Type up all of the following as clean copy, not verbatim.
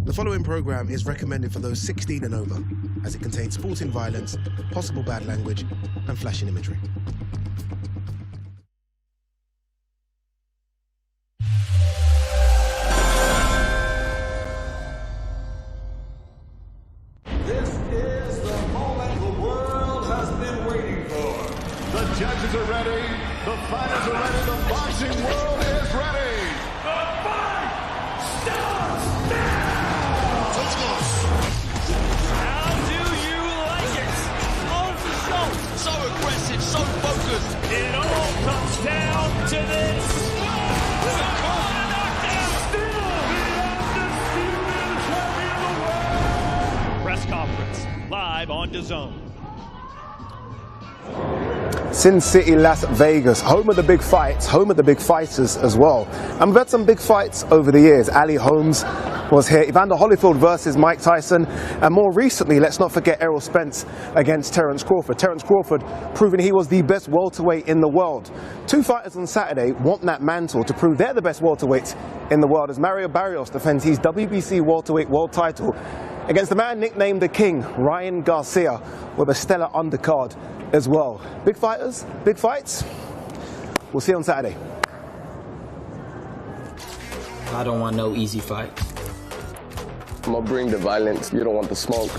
The following program is recommended for those 16 and over, as it contains sporting violence, possible bad language, and flashing imagery. This is the moment the world has been waiting for. The judges are ready, the fighters are ready, the boxing world is ready. The fight starts now! How do you like it? On the show, so aggressive, so focused. It all comes down to this. With a corner knockdown. Still the undisputed champion of the world. Press conference, live on DAZN. Sin City, Las Vegas, home of the big fights, home of the big fighters as well. And we've had some big fights over the years. Ali Holmes was here, Evander Holyfield versus Mike Tyson, and more recently, let's not forget Errol Spence against Terence Crawford. Terence Crawford proving he was the best welterweight in the world. Two fighters on Saturday want that mantle to prove they're the best welterweights in the world as Mario Barrios defends his WBC welterweight world title against the man nicknamed the King, Ryan Garcia, with a stellar undercard as well. Big fighters, big fights. We'll see you on Saturday. I don't want no easy fights. I'm gonna bring the violence. You don't want the smoke.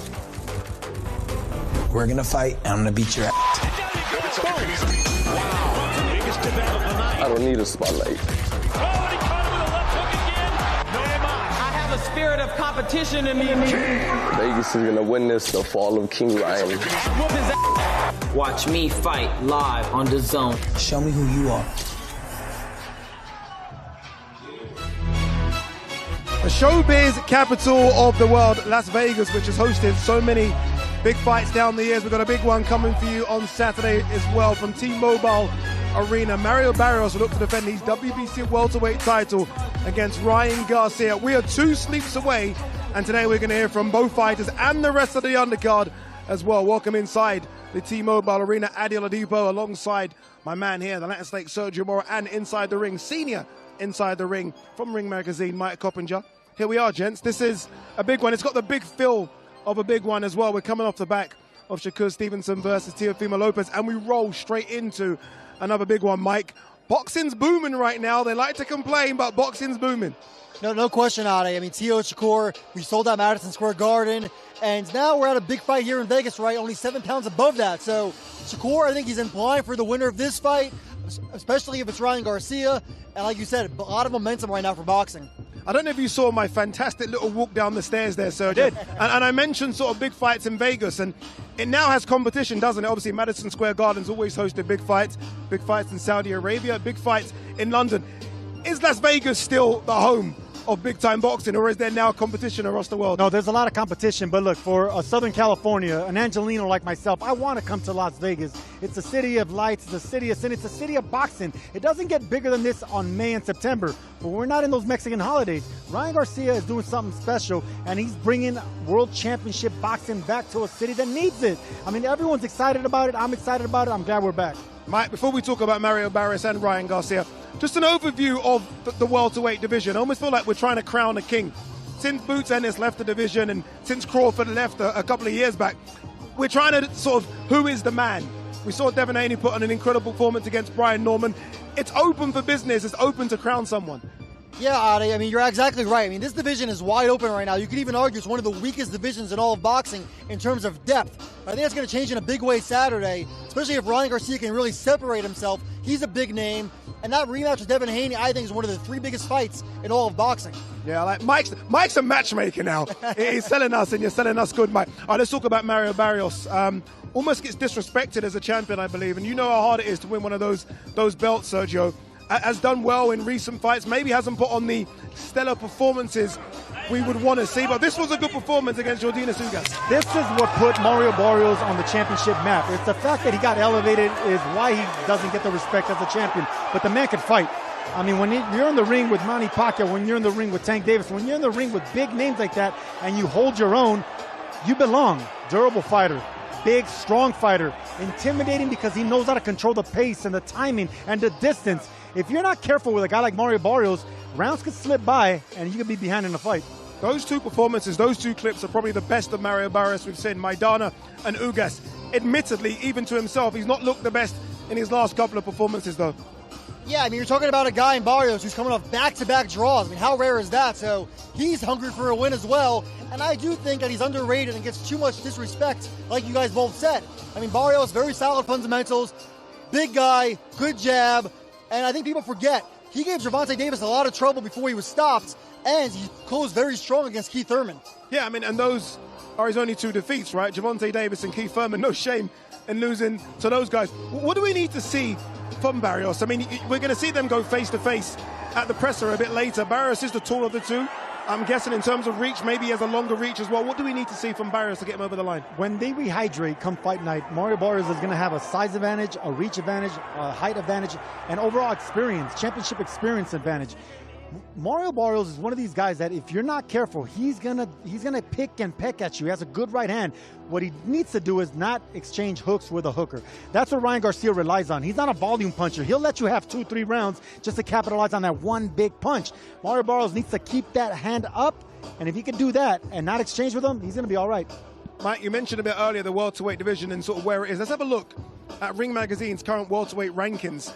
We're gonna fight, and I'm gonna beat your ass. I don't need a spotlight. I have a spirit of competition in me. Vegas is gonna witness the fall of King Ryan. Watch me fight live on DAZN. Show me who you are. The showbiz capital of the world, Las Vegas, which has hosted so many big fights down the years. We've got a big one coming for you on Saturday as well from T-Mobile Arena. Mario Barrios will look to defend his WBC welterweight title against Ryan Garcia. We are 2 sleeps away, and today we're going to hear from both fighters and the rest of the undercard as well. Welcome inside the T-Mobile Arena, Adi Oladipo, alongside my man here, the Latin Snake Sergio Mora, and inside the ring, senior inside the ring from Ring Magazine, Mike Coppinger. Here we are, gents. This is a big one. It's got the big feel of a big one as well. We're coming off the back of Shakur Stevenson versus Teofimo Lopez, and we roll straight into another big one, Mike. Boxing's booming right now. They like to complain, but boxing's booming. No question, Adi. I mean, Teo Shakur, we sold out Madison Square Garden, and now we're at a big fight here in Vegas, right? Only 7 pounds above that. So Shakur, I think he's implying for the winner of this fight, especially if it's Ryan Garcia. And like you said, a lot of momentum right now for boxing. I don't know if you saw my fantastic little walk down the stairs there, Sergio. And I mentioned sort of big fights in Vegas, and it now has competition, doesn't it? Obviously, Madison Square Garden's always hosted big fights in Saudi Arabia, big fights in London. Is Las Vegas still the home of big-time boxing, or is there now competition across the world? No, there's a lot of competition, but look, for a Southern California, an Angelino like myself, I want to come to Las Vegas. It's a city of lights, it's a city of sin, it's a city of boxing. It doesn't get bigger than this on May and September, but we're not in those Mexican holidays. Ryan Garcia is doing something special, and he's bringing World Championship boxing back to a city that needs it. I mean, everyone's excited about it. I'm excited about it. I'm glad we're back. Mike, before we talk about Mario Barrios and Ryan Garcia, just an overview of the welterweight division. I almost feel like we're trying to crown a king. Since Boots Ennis left the division and since Crawford left a couple of years back, we're trying to sort of, who is the man? We saw Devin Haney put on an incredible performance against Brian Norman. It's open for business. It's open to crown someone. Yeah, Adi, I mean, you're exactly right. I mean, this division is wide open right now. You could even argue it's one of the weakest divisions in all of boxing in terms of depth. But I think that's going to change in a big way Saturday, especially if Ryan Garcia can really separate himself. He's a big name, and that rematch with Devin Haney, I think, is one of the 3 biggest fights in all of boxing. Yeah, like Mike's a matchmaker now. He's selling us, and you're selling us good, Mike. All right, let's talk about Mario Barrios. Almost gets disrespected as a champion, I believe, and you know how hard it is to win one of those belts, Sergio. Has done well in recent fights, maybe hasn't put on the stellar performances we would want to see, but this was a good performance against Jordinas Ugas. This is what put Mario Barrios on the championship map. It's the fact that he got elevated is why he doesn't get the respect as a champion, but the man can fight. I mean, when you're in the ring with Manny Pacquiao, when you're in the ring with Tank Davis, when you're in the ring with big names like that and you hold your own, you belong. Durable fighter. Big, strong fighter, intimidating because he knows how to control the pace and the timing and the distance. If you're not careful with a guy like Mario Barrios, rounds could slip by and you could be behind in a fight. Those two performances, those two clips are probably the best of Mario Barrios we've seen, Maidana and Ugas. Admittedly, even to himself, he's not looked the best in his last couple of performances, though. Yeah, I mean, you're talking about a guy in Barrios who's coming off back-to-back draws. I mean, how rare is that? So he's hungry for a win as well. And I do think that he's underrated and gets too much disrespect, like you guys both said. I mean, Barrios, very solid fundamentals, big guy, good jab. And I think people forget, he gave Gervonta Davis a lot of trouble before he was stopped. And he closed very strong against Keith Thurman. Yeah, I mean, and those are his only two defeats, right? Gervonta Davis and Keith Thurman, no shame in losing to those guys. What do we need to see from Barrios? I mean, we're going to see them go face-to-face at the presser a bit later. Barrios is the taller of the two. I'm guessing in terms of reach, maybe he has a longer reach as well. What do we need to see from Barrios to get him over the line? When they rehydrate come fight night, Mario Barrios is going to have a size advantage, a reach advantage, a height advantage, and overall experience, championship experience advantage. Mario Barrios is one of these guys that if you're not careful, he's gonna pick and peck at you. He has a good right hand. What he needs to do is not exchange hooks with a hooker. That's what Ryan Garcia relies on. He's not a volume puncher. He'll let you have 2-3 rounds just to capitalize on that one big punch. Mario Barrios needs to keep that hand up, and if he can do that and not exchange with him, he's gonna be all right. Mike, you mentioned a bit earlier the welterweight division and sort of where it is. Let's have a look at Ring Magazine's current welterweight rankings.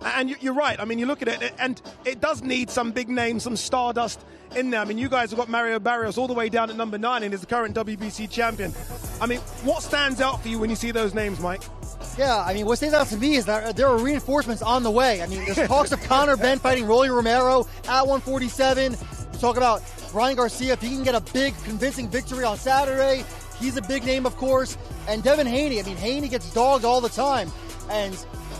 And you're right. I mean, you look at it, and it does need some big names, some stardust in there. I mean, you guys have got Mario Barrios all the way down at number 9 and is the current WBC champion. I mean, what stands out for you when you see those names, Mike? Yeah, I mean, what stands out to me is that there are reinforcements on the way. I mean, there's talks of Conor Benn fighting Rolly Romero at 147. You talk about Ryan Garcia, if he can get a big, convincing victory on Saturday, he's a big name, of course. And Devin Haney, I mean, Haney gets dogged all the time. And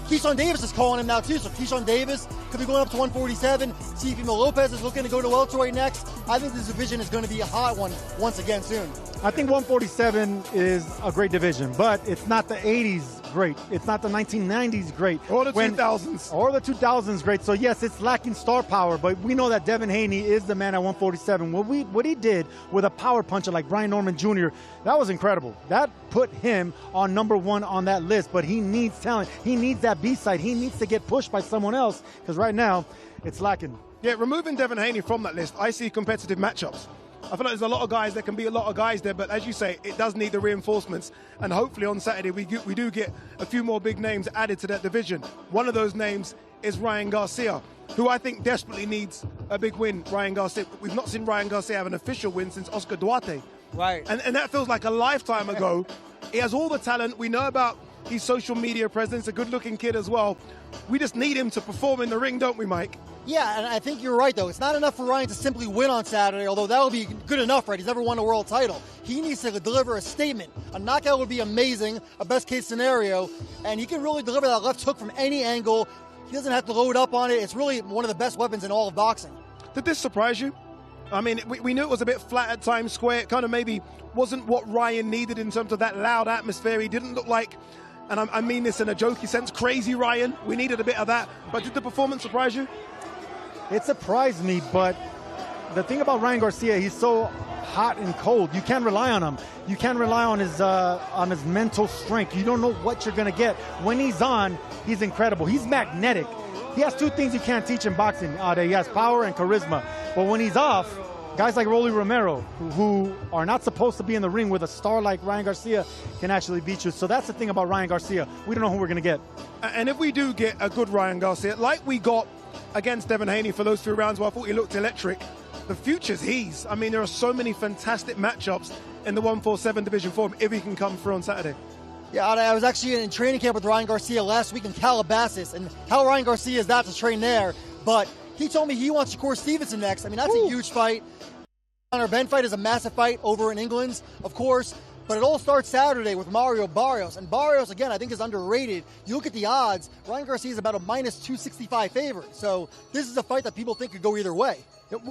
Keyshawn Davis is calling him now too, so Keyshawn Davis could be going up to 147. Teofimo Lopez is looking to go to welterweight next. I think this division is going to be a hot one once again soon. I think 147 is a great division, but it's not the 80s great. It's not the 1990s great. Or the 2000s. Or the 2000s great. So yes, it's lacking star power, but we know that Devin Haney is the man at 147. What he did with a power puncher like Brian Norman Jr., that was incredible. That put him on number 1 on that list, but he needs talent. He needs that B-side. He needs to get pushed by someone else because right now it's lacking. Yeah, removing Devin Haney from that list, I see competitive matchups. I feel like there's a lot of guys, there can be a lot of guys there, but as you say, it does need the reinforcements. And hopefully on Saturday, we do get a few more big names added to that division. One of those names is Ryan Garcia, who I think desperately needs a big win. Ryan Garcia, we've not seen Ryan Garcia have an official win since Oscar Duarte. Right. And that feels like a lifetime ago. He has all the talent. We know about his social media presence, a good-looking kid as well. We just need him to perform in the ring, don't we, Mike? Yeah, and I think you're right, though. It's not enough for Ryan to simply win on Saturday, although that would be good enough, right? He's never won a world title. He needs to deliver a statement. A knockout would be amazing, a best-case scenario, and he can really deliver that left hook from any angle. He doesn't have to load up on it. It's really one of the best weapons in all of boxing. Did this surprise you? I mean, we knew it was a bit flat at Times Square. It kind of maybe wasn't what Ryan needed in terms of that loud atmosphere. He didn't look like, and I mean this in a jokey sense, crazy Ryan. We needed a bit of that. But did the performance surprise you? It surprised me, but the thing about Ryan Garcia, he's so hot and cold. You can't rely on him. You can't rely on his mental strength. You don't know what you're going to get. When he's on, he's incredible. He's magnetic. He has two things you can't teach in boxing. He has power and charisma. But when he's off, guys like Rolly Romero, who are not supposed to be in the ring with a star like Ryan Garcia, can actually beat you. So that's the thing about Ryan Garcia. We don't know who we're going to get. And if we do get a good Ryan Garcia, like we got against Devin Haney for those 2 rounds where I thought he looked electric, the future's his. I mean, there are so many fantastic matchups in the 147 division for him if he can come through on Saturday. Yeah, I was actually in training camp with Ryan Garcia last week in Calabasas, and how Ryan Garcia is not to train there, but he told me he wants Shakur Stevenson next. I mean, that's a huge fight. Conor Benn fight is a massive fight over in England, of course, but it all starts Saturday with Mario Barrios, and Barrios, again, I think is underrated. You look at the odds, Ryan Garcia is about a minus 265 favorite, so this is a fight that people think could go either way.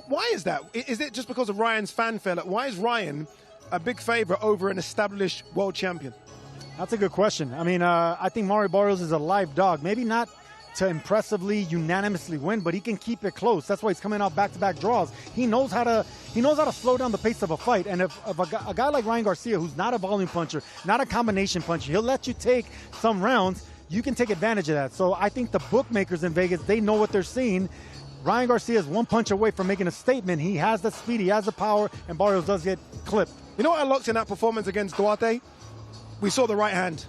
Why is that? Is it just because of Ryan's fanfare? Why is Ryan a big favorite over an established world champion? That's a good question. I mean, I think Mario Barrios is a live dog. Maybe not to impressively, unanimously win, but he can keep it close. That's why he's coming out back-to-back draws. He knows how to slow down the pace of a fight. And if a guy like Ryan Garcia, who's not a volume puncher, not a combination puncher, he'll let you take some rounds. You can take advantage of that. So I think the bookmakers in Vegas, they know what they're seeing. Ryan Garcia is one punch away from making a statement. He has the speed, he has the power, and Barrios does get clipped. You know what I locked in that performance against Duarte? We saw the right hand.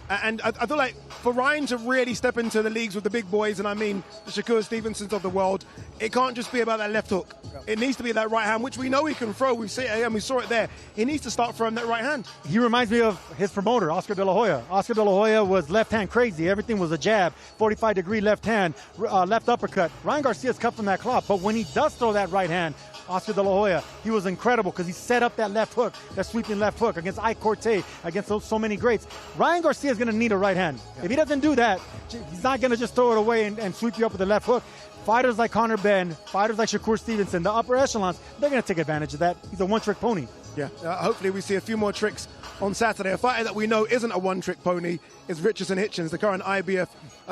And I feel like for Ryan to really step into the leagues with the big boys, and I mean the Shakur Stevensons of the world, it can't just be about that left hook. It needs to be that right hand, which we know he can throw. We see it, and we saw it there. He needs to start throwing that right hand. He reminds me of his promoter, Oscar De La Hoya. Oscar De La Hoya was left hand crazy. Everything was a jab, 45-degree left hand, left uppercut. Ryan Garcia's cut from that cloth, but when he does throw that right hand, Oscar De La Hoya, he was incredible because he set up that left hook, that sweeping left hook against Ike Corte, against so many greats. Ryan Garcia is going to need a right hand. Yeah. If he doesn't do that, he's not going to just throw it away and sweep you up with the left hook. Fighters like Conor Benn, fighters like Shakur Stevenson, the upper echelons, they're going to take advantage of that. He's a one-trick pony. Yeah, hopefully we see a few more tricks on Saturday. A fighter that we know isn't a one-trick pony is Richardson Hitchens, the current IBF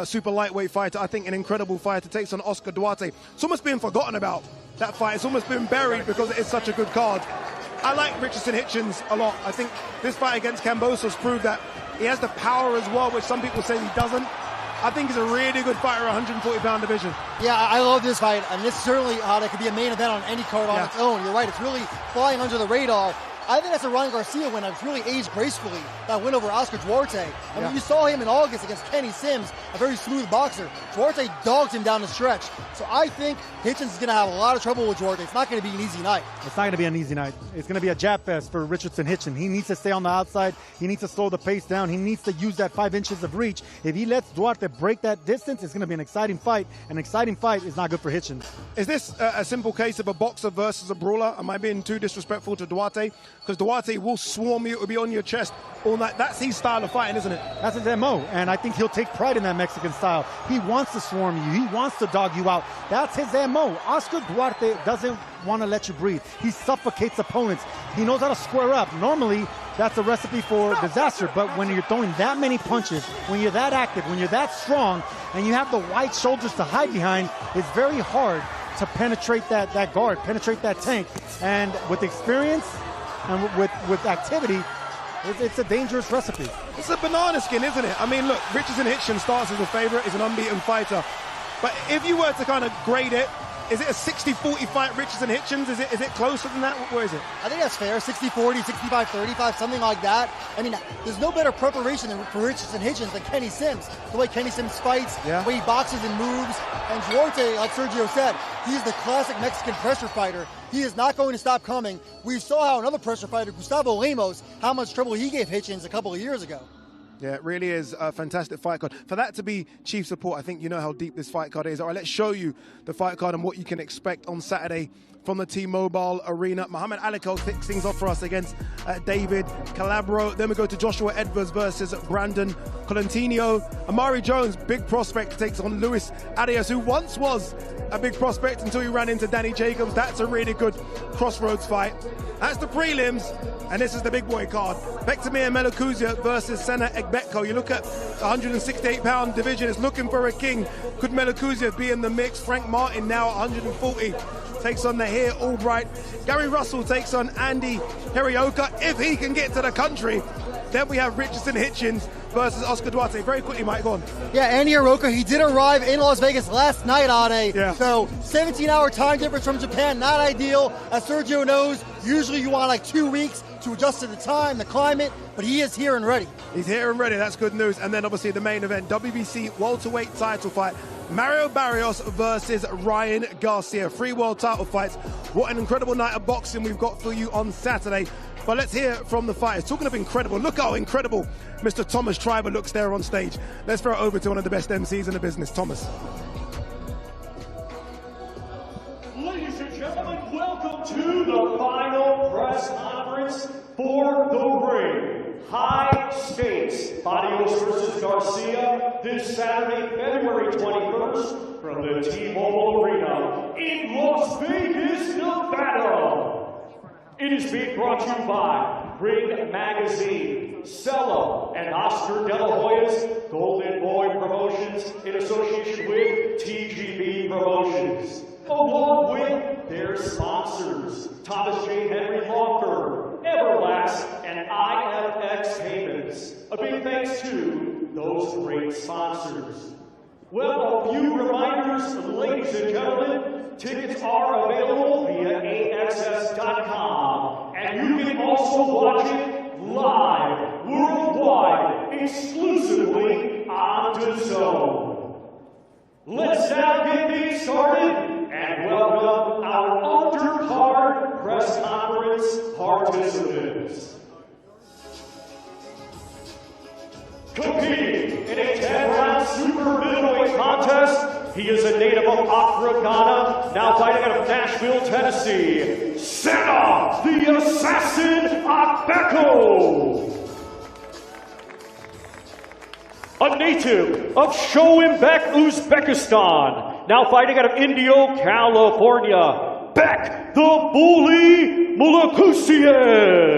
super lightweight fighter. I think an incredible fighter, takes on Oscar Duarte. It's almost been forgotten about, that fight. It's almost been buried because it is such a good card. I like Richardson Hitchens a lot. I think this fight against Kambosos proved that he has the power as well, which some people say he doesn't. I think he's a really good fighter, 140-pound division. Yeah, I love this fight, and this certainly that could be a main event on any card on its own. You're right, it's really flying under the radar. I think that's a Ryan Garcia win. It's really aged gracefully, that win over Oscar Duarte. I mean, you saw him in August against Kenny Sims, a very smooth boxer. Duarte dogged him down the stretch. So I think Hitchens is going to have a lot of trouble with Duarte. It's not going to be an easy night. It's not going to be an easy night. It's going to be a jab fest for Richardson Hitchens. He needs to stay on the outside. He needs to slow the pace down. He needs to use that 5 inches of reach. If he lets Duarte break that distance, it's going to be an exciting fight. An exciting fight is not good for Hitchens. Is this a simple case of a boxer versus a brawler? Am I being too disrespectful to Duarte? Because Duarte will swarm you, it will be on your chest all night. That's his style of fighting, isn't it? That's his MO, and I think he'll take pride in that Mexican style. He wants to swarm you. He wants to dog you out. That's his MO. Oscar Duarte doesn't want to let you breathe. He suffocates opponents. He knows how to square up. Normally, that's a recipe for disaster, but when you're throwing that many punches, when you're that active, when you're that strong, and you have the wide shoulders to hide behind, it's very hard to penetrate that guard, penetrate that tank. And with experience and with activity, it's a dangerous recipe. It's a banana skin, isn't it? I mean, look, Richardson Hitchens starts as a favorite, is an unbeaten fighter. But if you were to kind of grade it, is it a 60-40 fight, Richardson Hitchens? Is it closer than that? Where is it? I think that's fair. 60-40, 65-35, something like that. I mean, there's no better preparation for Richardson Hitchens than Kenny Sims. The way Kenny Sims fights, the way he boxes and moves. And Duarte, like Sergio said, he's the classic Mexican pressure fighter. He is not going to stop coming. We saw how another pressure fighter, Gustavo Lemos, how much trouble he gave Hitchens a couple of years ago. Yeah, it really is a fantastic fight card. For that to be chief support, I think you know how deep this fight card is. All right, let's show you the fight card and what you can expect on Saturday from the T-Mobile Arena. Mohamed Aliko kicks things off for us against David Calabro. Then we go to Joshua Edwards versus Brandon Colantino. Amari Jones, big prospect, takes on Luis Arias, who once was a big prospect until he ran into Danny Jacobs. That's a really good crossroads fight. That's the prelims, and this is the big boy card. Bektemir Melikuzia versus Sena Egbetko. You look at the 168-pound division, it's looking for a king. Could Melikuzia be in the mix? Frank Martin now at 140 takes on Nahir Albright. Gary Russell takes on Andy Hirioka. If he can get to the country, then we have Richardson Hitchens versus Oscar Duarte. Very quickly, Mike, go on. Yeah, Andy Hirioka, he did arrive in Las Vegas last night, Ade. Yeah. So 17-hour time difference from Japan, not ideal. As Sergio knows, usually you want like 2 weeks to adjust to the time, the climate, but he is here and ready. He's here and ready, that's good news. And then obviously the main event, WBC welterweight title fight, Mario Barrios versus Ryan Garcia. 3 world title fights. What an incredible night of boxing we've got for you on Saturday. But let's hear from the fighters. Talking of incredible, look how incredible Mr. Thomas Triber looks there on stage. Let's throw it over to one of the best MCs in the business, Thomas. Ladies and gentlemen, welcome to the final press conference for the ring. High stakes, Barrios versus Garcia, this Saturday, February 21st, from the T-Mobile Arena in Las Vegas, Nevada. It is being brought to you by Ring Magazine, Cello, and Oscar De La Hoya's Golden Boy Promotions in association with TGB Promotions, along with their sponsors, Thomas J. Henry Law Firm, Everlast, and IFX Payments. A big thanks to those great sponsors. Well, a few reminders, ladies and gentlemen. Tickets are available via AXS.com, and you can also watch it live, worldwide, exclusively on DAZN. Let's now get things started and welcome our Undercard press conference participants. Competing in a 10-round super middleweight contest, he is a native of Accra, Ghana, now fighting out of Nashville, Tennessee, Senna, the Assassin Akbeko. A native of Shoimbek, Uzbekistan, now fighting out of Indio, California, Bek the Bully Mulakusiev.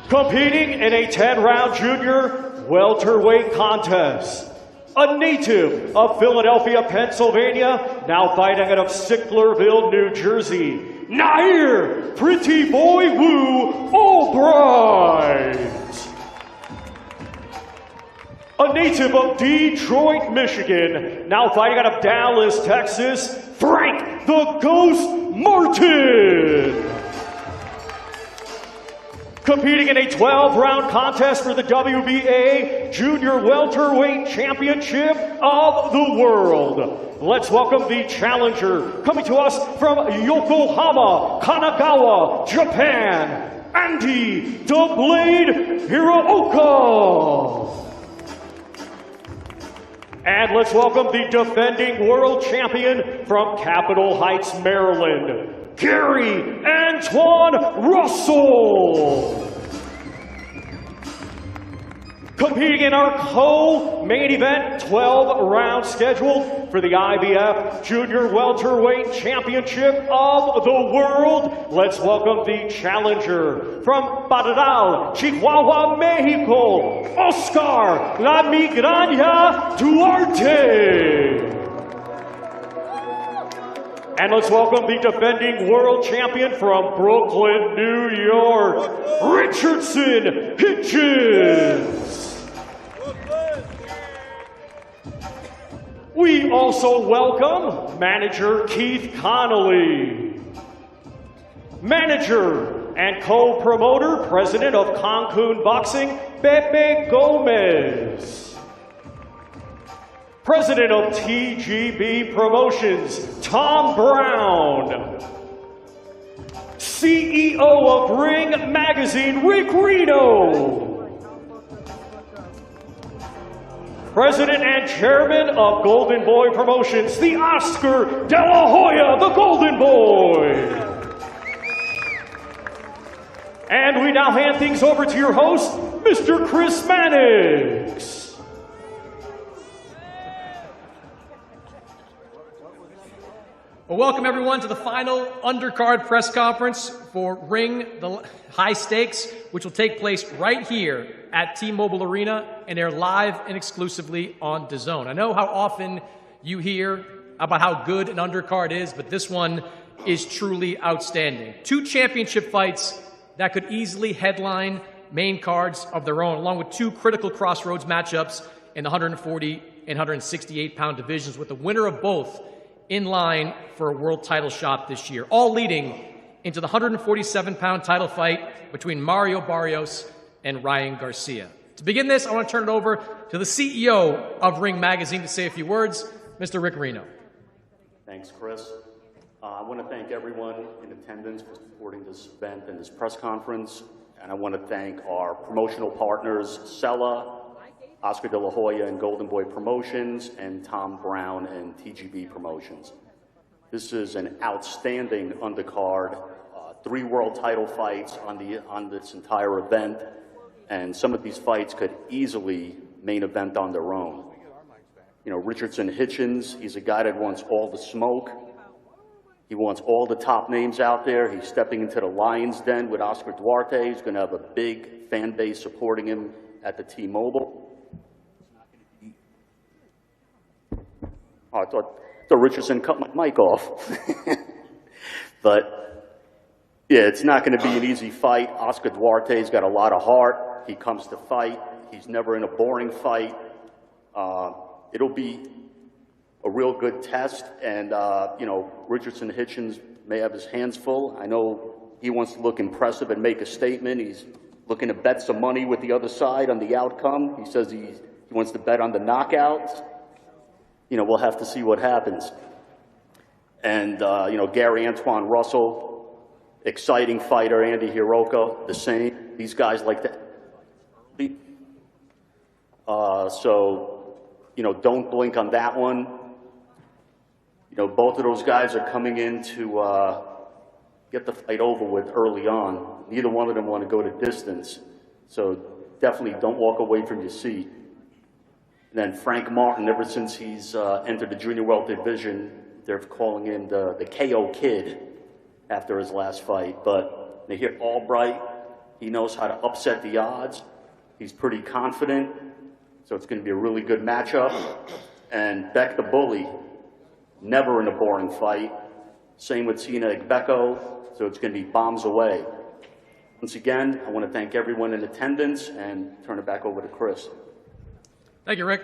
Competing in a 10-round junior welterweight contest, a native of Philadelphia, Pennsylvania, now fighting out of Sicklerville, New Jersey, Nair Pretty Boy Woo Albright. A native of Detroit, Michigan, now fighting out of Dallas, Texas, Frank the Ghost Martin. Competing in a 12-round contest for the WBA Junior Welterweight Championship of the World. Let's welcome the challenger, coming to us from Yokohama, Kanagawa, Japan, Andy the Blade Hiraoka. And let's welcome the defending world champion from Capitol Heights, Maryland, Gary Antoine Russell. Competing in our co-main event 12-round schedule for the IBF Junior Welterweight Championship of the World, let's welcome the challenger from Parral, Chihuahua, Mexico, Oscar La Migraña Duarte. And let's welcome the defending world champion from Brooklyn, New York, Richardson Hitchens. We also welcome manager Keith Connolly, manager and co-promoter, president of Cancun Boxing, Pepe Gomez, president of TGB Promotions, Tom Brown, CEO of Ring Magazine, Rick Reno, president and chairman of Golden Boy Promotions, the Oscar De La Hoya, the Golden Boy. And we now hand things over to your host, Mr. Chris Mannix. Well, welcome everyone to the final Undercard press conference for Ring the High Stakes, which will take place right here at T-Mobile Arena and air live and exclusively on DAZN. I know how often you hear about how good an Undercard is, but this one is truly outstanding. 2 championship fights that could easily headline main cards of their own, along with 2 critical crossroads matchups in the 140 and 168-pound divisions, with the winner of both in line for a world title shot this year, all leading into the 147-pound title fight between Mario Barrios and Ryan Garcia. To begin this, I want to turn it over to the CEO of Ring Magazine to say a few words, Mr. Rick Reno. Thanks, Chris. I want to thank everyone in attendance for supporting this event and this press conference, and I want to thank our promotional partners, Sella, Oscar De La Hoya and Golden Boy Promotions, and Tom Brown and TGB Promotions. This is an outstanding undercard, 3 world title fights on this entire event, and some of these fights could easily main event on their own. You know, Richardson Hitchens, he's a guy that wants all the smoke. He wants all the top names out there. He's stepping into the Lion's Den with Oscar Duarte. He's going to have a big fan base supporting him at the T-Mobile. Oh, I thought Richardson cut my mic off. But, yeah, it's not going to be an easy fight. Oscar Duarte's got a lot of heart. He comes to fight. He's never in a boring fight. It'll be a real good test, and you know, Richardson Hitchens may have his hands full. I know he wants to look impressive and make a statement. He's looking to bet some money with the other side on the outcome. He says he wants to bet on the knockouts. You know, we'll have to see what happens. And you know, Gary Antoine Russell, exciting fighter. Andy Hiroka, the same. These guys like that. So, you know, don't blink on that one. You know, both of those guys are coming in to get the fight over with early on. Neither one of them want to go to distance. So definitely don't walk away from your seat. And then Frank Martin, ever since he's entered the junior welter division, they're calling him the KO Kid after his last fight. But they hit Albright. He knows how to upset the odds. He's pretty confident. So it's going to be a really good matchup. And Beck the Bully, never in a boring fight. Same with Sina Igbeko. So it's going to be bombs away. Once again, I want to thank everyone in attendance and turn it back over to Chris. Thank you, Rick.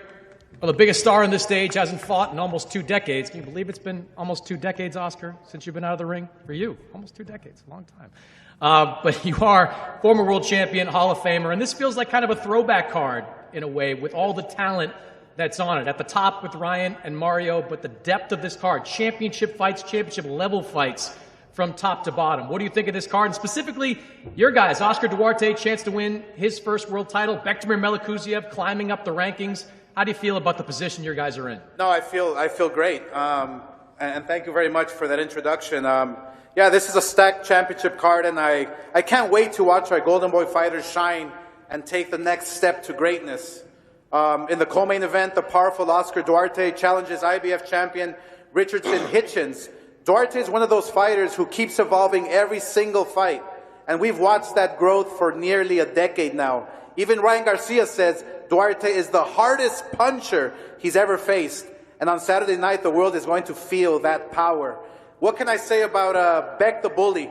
Well, the biggest star on this stage hasn't fought in almost 2 decades. Can you believe it's been almost 2 decades, Oscar, since you've been out of the ring? For you, almost 2 decades, a long time. But you are former world champion, Hall of Famer, and this feels like kind of a throwback card in a way with all the talent that's on it. At the top with Ryan and Mario, but the depth of this card, championship fights, championship level fights from top to bottom. What do you think of this card? And specifically, your guys, Oscar Duarte, chance to win his first world title, Bektimir Melikuziev climbing up the rankings. How do you feel about the position your guys are in? No, I feel great. And thank you very much for that introduction. Yeah, this is a stacked championship card, and I can't wait to watch our Golden Boy fighters shine and take the next step to greatness. In the co-main event, the powerful Oscar Duarte challenges IBF champion Richardson Hitchens. Duarte is one of those fighters who keeps evolving every single fight, and we've watched that growth for nearly a decade now. Even Ryan Garcia says Duarte is the hardest puncher he's ever faced, and on Saturday night the world is going to feel that power. What can I say about Beck the Bully?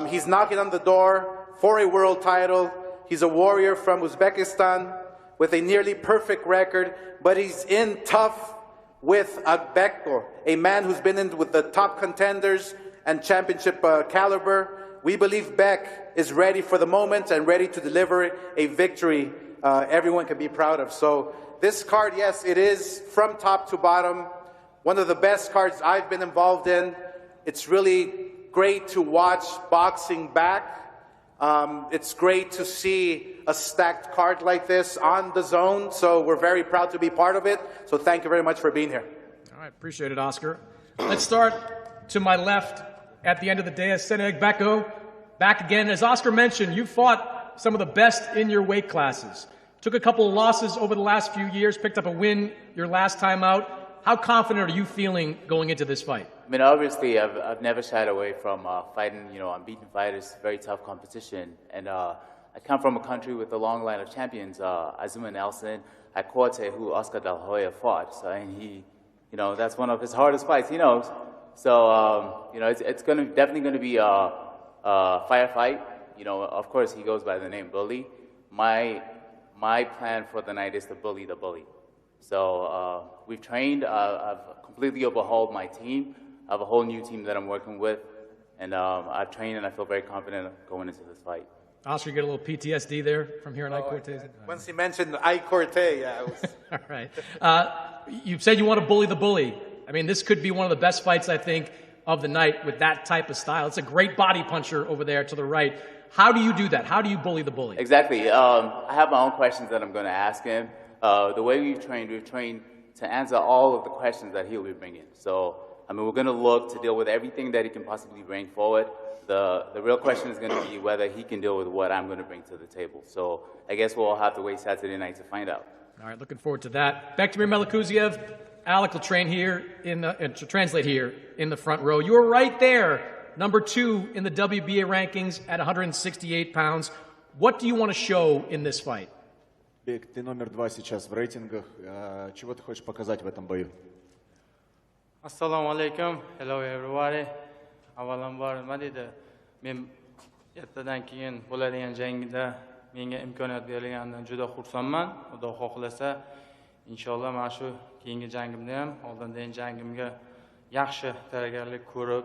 He's knocking on the door for a world title. He's a warrior from Uzbekistan with a nearly perfect record, but he's in tough with Agbeko, a man who's been in with the top contenders and championship caliber. We believe Beck is ready for the moment and ready to deliver a victory everyone can be proud of. So this card, yes, it is from top to bottom one of the best cards I've been involved in. It's really great to watch boxing back. It's great to see a stacked card like this on the zone, so we're very proud to be part of it. So thank you very much for being here. All right, appreciate it, Oscar. Let's start to my left at the end of the day. Sina Igbeko, back again. As Oscar mentioned, you fought some of the best in your weight classes. Took a couple of losses over the last few years, picked up a win your last time out. How confident are you feeling going into this fight? I mean, obviously, I've never shied away from fighting, unbeaten fighters, very tough competition. And I come from a country with a long line of champions, Azuma Nelson, Akorte, who Oscar De La Hoya fought. So, and he, that's one of his hardest fights, he knows. So, it's definitely going to be a firefight. Of course, he goes by the name Bully. My plan for the night is to bully the bully. So we've trained. I've completely overhauled my team. I have a whole new team that I'm working with, and I've trained, and I feel very confident going into this fight. Oscar, you get a little PTSD there from hearing Icorte? Once he mentioned Icorte, yeah. It was... All right. You said you want to bully the bully. I mean, this could be one of the best fights, I think, of the night with that type of style. It's a great body puncher over there to the right. How do you do that? How do you bully the bully? Exactly. I have my own questions that I'm going to ask him. The way we've trained to answer all of the questions that he'll be bringing. So, I mean, we're going to look to deal with everything that he can possibly bring forward. The real question is going to be whether he can deal with what I'm going to bring to the table. So, I guess we'll all have to wait Saturday night to find out. All right, looking forward to that. Bektimir Melikuziev, Alec will translate here in the front row. You were right there, number 2 in the WBA rankings at 168 pounds. What do you want to show in this fight? Бек, ты номер 2 сейчас в рейтингах. Чего ты хочешь показать в этом бою? Assalamu alaikum. Hello everybody. Avvalambor nima deydi? Men ertadan keyin bo'ladigan jangda menga imkoniyat berilganidan juda xursandman. Xudo xohlasa, inshaalloh mana shu keyingi jangimda ham, oldindan jangimga yaxshi tayyorgarlik ko'rib,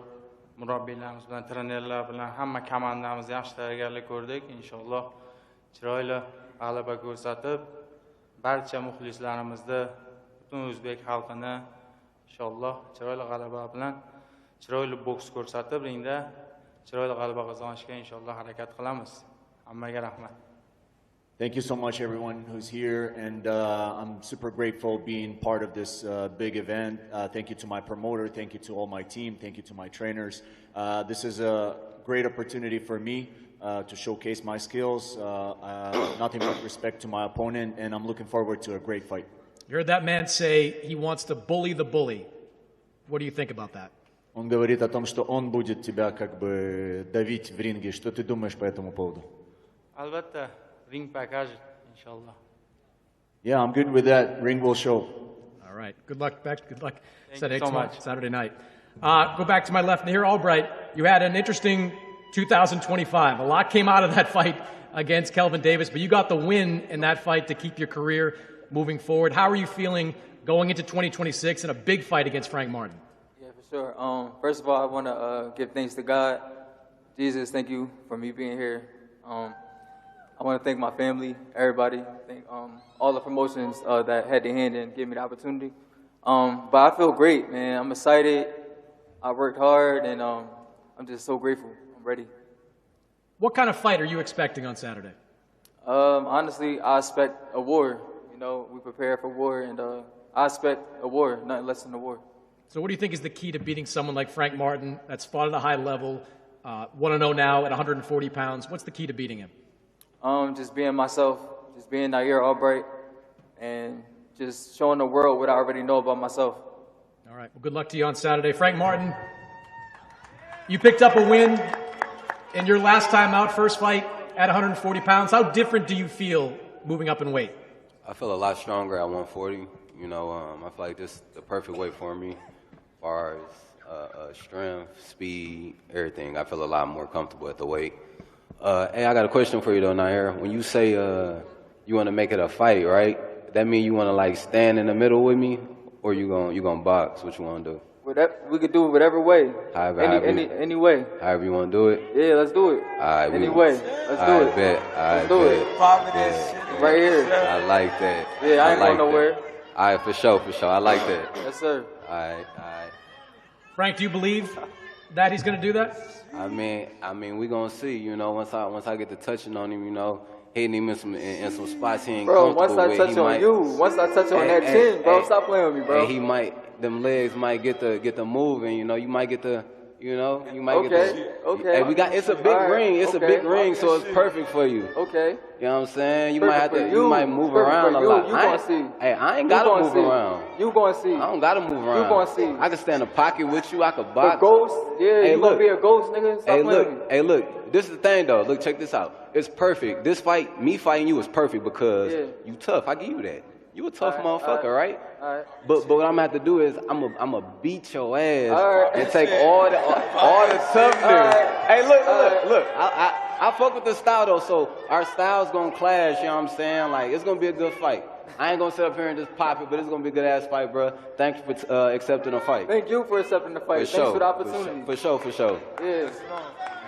murabbiylarimiz bilan, trenerlar bilan hamma komandamiz yaxshi tayyorgarlik ko'rdik. Inshaalloh chiroyli g'alaba ko'rsatib, barcha muxlislarimizni, butun o'zbek xalqini inshaalloh chiroyli g'alaba bilan, chiroyli boks ko'rsatib, ringda chiroyli g'alaba qozonishga inshaalloh harakat qilamiz. Hammaga rahmat. Thank you so much, everyone who's here, and I'm super grateful being part of this big event. Thank you to my promoter, thank you to all my team, thank you to my trainers. This is a great opportunity for me to showcase my skills, nothing but respect to my opponent, and I'm looking forward to a great fight. You heard that man say he wants to bully the bully. What do you think about that? Он говорит о том, что он будет тебя как бы давить в ринге. Что ты думаешь по этому поводу? Albatta, ring package, inshallah. Yeah, I'm good with that. Ring will show. All right. Good luck, Bex. Good luck. Thank you so much. Saturday night. Go back to my left. Nahir Albright, you had an interesting 2025. A lot came out of that fight against Kelvin Davis, but you got the win in that fight to keep your career moving forward. How are you feeling going into 2026 in a big fight against Frank Martin? Yeah, for sure. First of all, I want to give thanks to God. Jesus, thank you for me being here. I want to thank my family, everybody, thank all the promotions that had their hand in giving me the opportunity. But I feel great, man. I'm excited. I worked hard, and I'm just so grateful. I'm ready. What kind of fight are you expecting on Saturday? Honestly, I expect a war. You know, we prepare for war, and I expect a war, nothing less than a war. So what do you think is the key to beating someone like Frank Martin that's fought at a high level, 1-0 now at 140 pounds? What's the key to beating him? Just being myself, just being Nahir Albright, and just showing the world what I already know about myself. All right, well, good luck to you on Saturday. Frank Martin, you picked up a win in your last time out, first fight at 140 pounds. How different do you feel moving up in weight? I feel a lot stronger at 140. You know, I feel like this is the perfect weight for me, as far as strength, speed, everything. I feel a lot more comfortable at the weight. Hey, I got a question for you though, Nahir. When you say you want to make it a fight, right? That mean you want to like stand in the middle with me, or you gonna box? What you want to do? We could do it whatever way. Any way. However you want to do it. Yeah, let's do it. All right, any way. Let's do it. Let's do it. Right here. I like that. Yeah, I ain't going nowhere. All right, for sure. I like that. Yes, sir. All right. Frank, do you believe that he's going to do that? I mean, we gonna see. You know, once I get to touching on him, you know, hitting him in some spots he ain't comfortable with. Bro, once I touch on you, once I touch on that chin, bro, stop playing with me, bro. Them legs might get the moving. You know, you might get the. You know, you might get the. Okay. Hey, it's a big ring. It's a big ring, so it's perfect for you. Okay. You know what I'm saying? You might have to. You might move around a lot. You gonna see. Hey, I ain't gotta move around. You gonna see. I don't gotta move around. You gonna see. I can stand in a pocket with you. I could box. A ghost? Yeah, hey, you gonna be a ghost, nigga. Stop playing with me. Hey, look. This is the thing, though. Look, check this out. It's perfect. This fight, me fighting you, is perfect because you tough. I give you that. You a tough motherfucker, right? All right. But what I'm gonna have to do is I'm gonna beat your ass and take all the toughness. Hey, look. I fuck with the style though, so our styles gonna clash. You know what I'm saying? Like it's gonna be a good fight. I ain't gonna sit up here and just pop it, but it's gonna be a good ass fight, bro. Thanks for accepting the fight. Thank you for accepting the fight. Thanks for the opportunity. For sure. Yeah.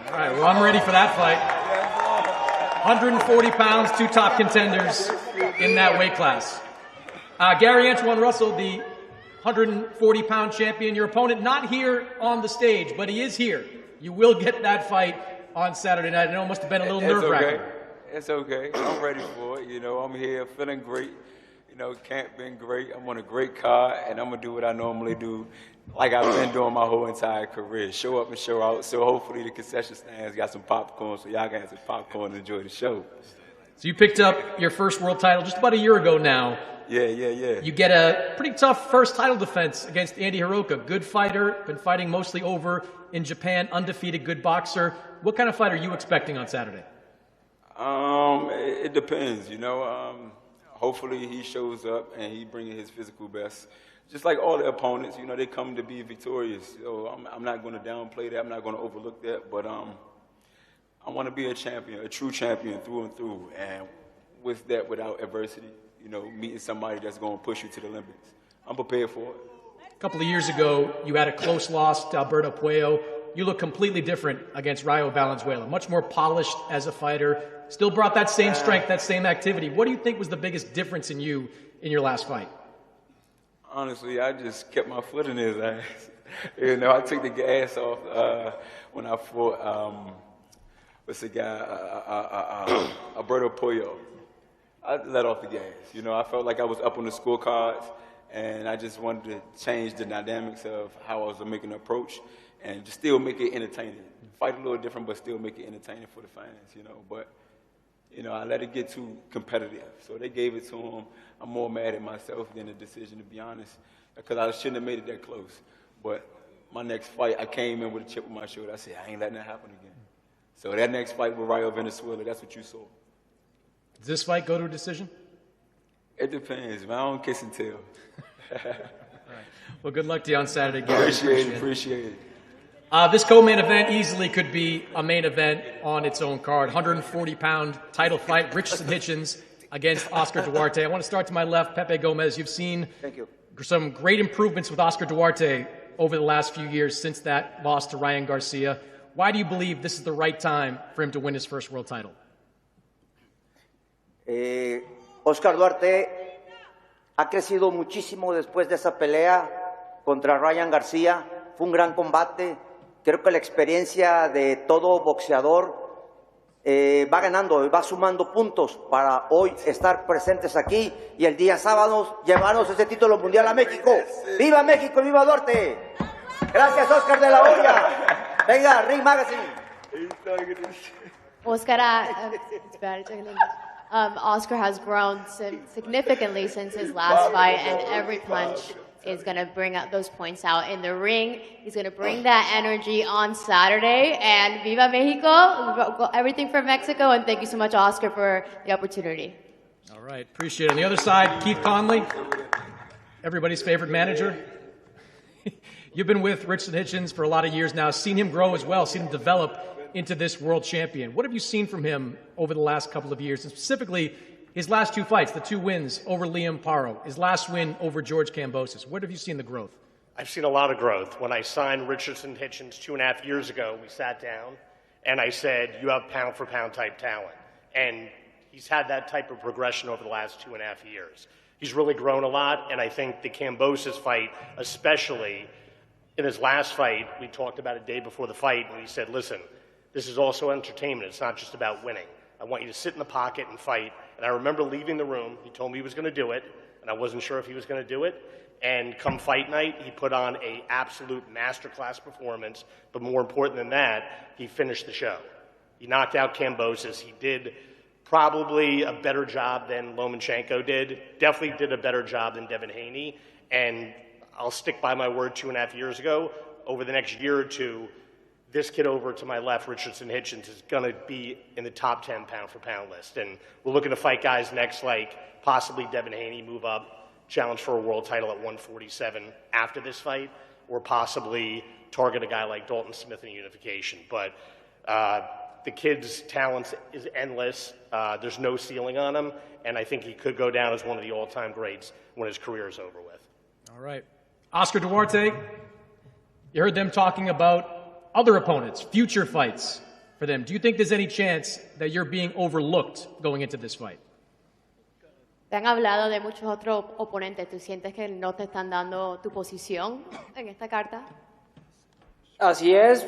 All right, well, I'm ready for that fight. 140 pounds, two top contenders in that weight class. Gary Antoine Russell, the 140-pound champion, your opponent, not here on the stage, but he is here. You will get that fight on Saturday night. I know it must have been a little nerve-wracking. It's okay. I'm ready for it. You know, I'm here feeling great. You know, camp been great. I'm on a great card, and I'm going to do what I normally do, like I've been doing my whole entire career. Show up and show out. So hopefully the concession stands got some popcorn, so y'all can have some popcorn and enjoy the show. So you picked up your first world title just about a year ago now. Yeah. You get a pretty tough first title defense against Andy Hiroka. Good fighter, been fighting mostly over in Japan, undefeated, good boxer. What kind of fight are you expecting on Saturday? It depends, you know. Hopefully he shows up and he bringing his physical best. Just like all the opponents, you know, they come to be victorious. So I'm not going to downplay that. I'm not going to overlook that. But I'm I want to be a champion, a true champion through and through. And with that, without adversity, you know, meeting somebody that's going to push you to the Olympics. I'm prepared for it. A couple of years ago, you had a close loss to Alberto Puello. You look completely different against Rayo Valenzuela, much more polished as a fighter, still brought that same strength, that same activity. What do you think was the biggest difference in you in your last fight? Honestly, I just kept my foot in his ass. You know, I took the gas off when I fought, what's the guy, Alberto Puello. I let off the gas. You know, I felt like I was up on the scorecards, and I just wanted to change the dynamics of how I was making an approach and just still make it entertaining. Fight a little different, but still make it entertaining for the fans, you know. But, you know, I let it get too competitive. So they gave it to him. I'm more mad at myself than the decision, to be honest, because I shouldn't have made it that close. But my next fight, I came in with a chip on my shoulder. I said, I ain't letting that happen again. So that next fight with Rayo Venezuela, that's what you saw. Does this fight go to a decision? It depends, man. I don't kiss and tell. All right. Well, good luck to you on Saturday, Gary. Appreciate it. This co-main event easily could be a main event on its own card. 140-pound title fight, Richardson Hitchens against Oscar Duarte. I want to start to my left, Pepe Gomez. You've seen some great improvements with Oscar Duarte over the last few years since that loss to Ryan Garcia. Why do you believe this is the right time for him to win his first world title? Oscar Duarte ha crecido muchísimo después de esa pelea contra Ryan Garcia. Fue un gran combate. Creo que la experiencia de todo boxeador va ganando, va sumando puntos para hoy estar presentes aquí y el día sábado llevarnos ese título mundial a México. ¡Viva México y viva Duarte! Gracias, Oscar de la Hoya. Venga, Ring Magazine. Oscar has grown significantly since his last fight, and every punch is going to bring out those points out in the ring. He's going to bring that energy on Saturday. And Viva Mexico, everything for Mexico, and thank you so much, Oscar, for the opportunity. All right, appreciate it. On the other side, Keith Conley, everybody's favorite manager. You've been with Richardson Hitchens for a lot of years now, seen him grow as well, seen him develop into this world champion. What have you seen from him over the last couple of years, and specifically his last two fights, the two wins over Liam Paro, his last win over George Kambosos? What have you seen the growth? I've seen a lot of growth. When I signed Richardson Hitchens 2.5 years ago, we sat down and I said, you have pound-for-pound type talent. And he's had that type of progression over the last 2.5 years. He's really grown a lot, and I think the Kambosos fight, especially in his last fight, we talked about it day before the fight, and he said, listen, this is also entertainment. It's not just about winning. I want you to sit in the pocket and fight. And I remember leaving the room. He told me he was going to do it, and I wasn't sure if he was going to do it. And come fight night, he put on an absolute masterclass performance. But more important than that, he finished the show. He knocked out Kambosos. He did probably a better job than Lomachenko did. Definitely did a better job than Devin Haney. And I'll stick by my word 2.5 years ago. Over the next year or two, this kid over to my left, Richardson Hitchens, is going to be in the top 10 pound-for-pound list. And we're looking to fight guys next, like possibly Devin Haney move up, challenge for a world title at 147 after this fight, or possibly target a guy like Dalton Smith in unification. But the kid's talent is endless. There's no ceiling on him, and I think he could go down as one of the all-time greats when his career is over with. All right. Oscar Duarte, you heard them talking about other opponents, future fights for them. Do you think there's any chance that you're being overlooked going into this fight? Te han hablado de muchos otros oponentes. ¿Tú sientes que no te están dando tu posición en esta carta? Así es.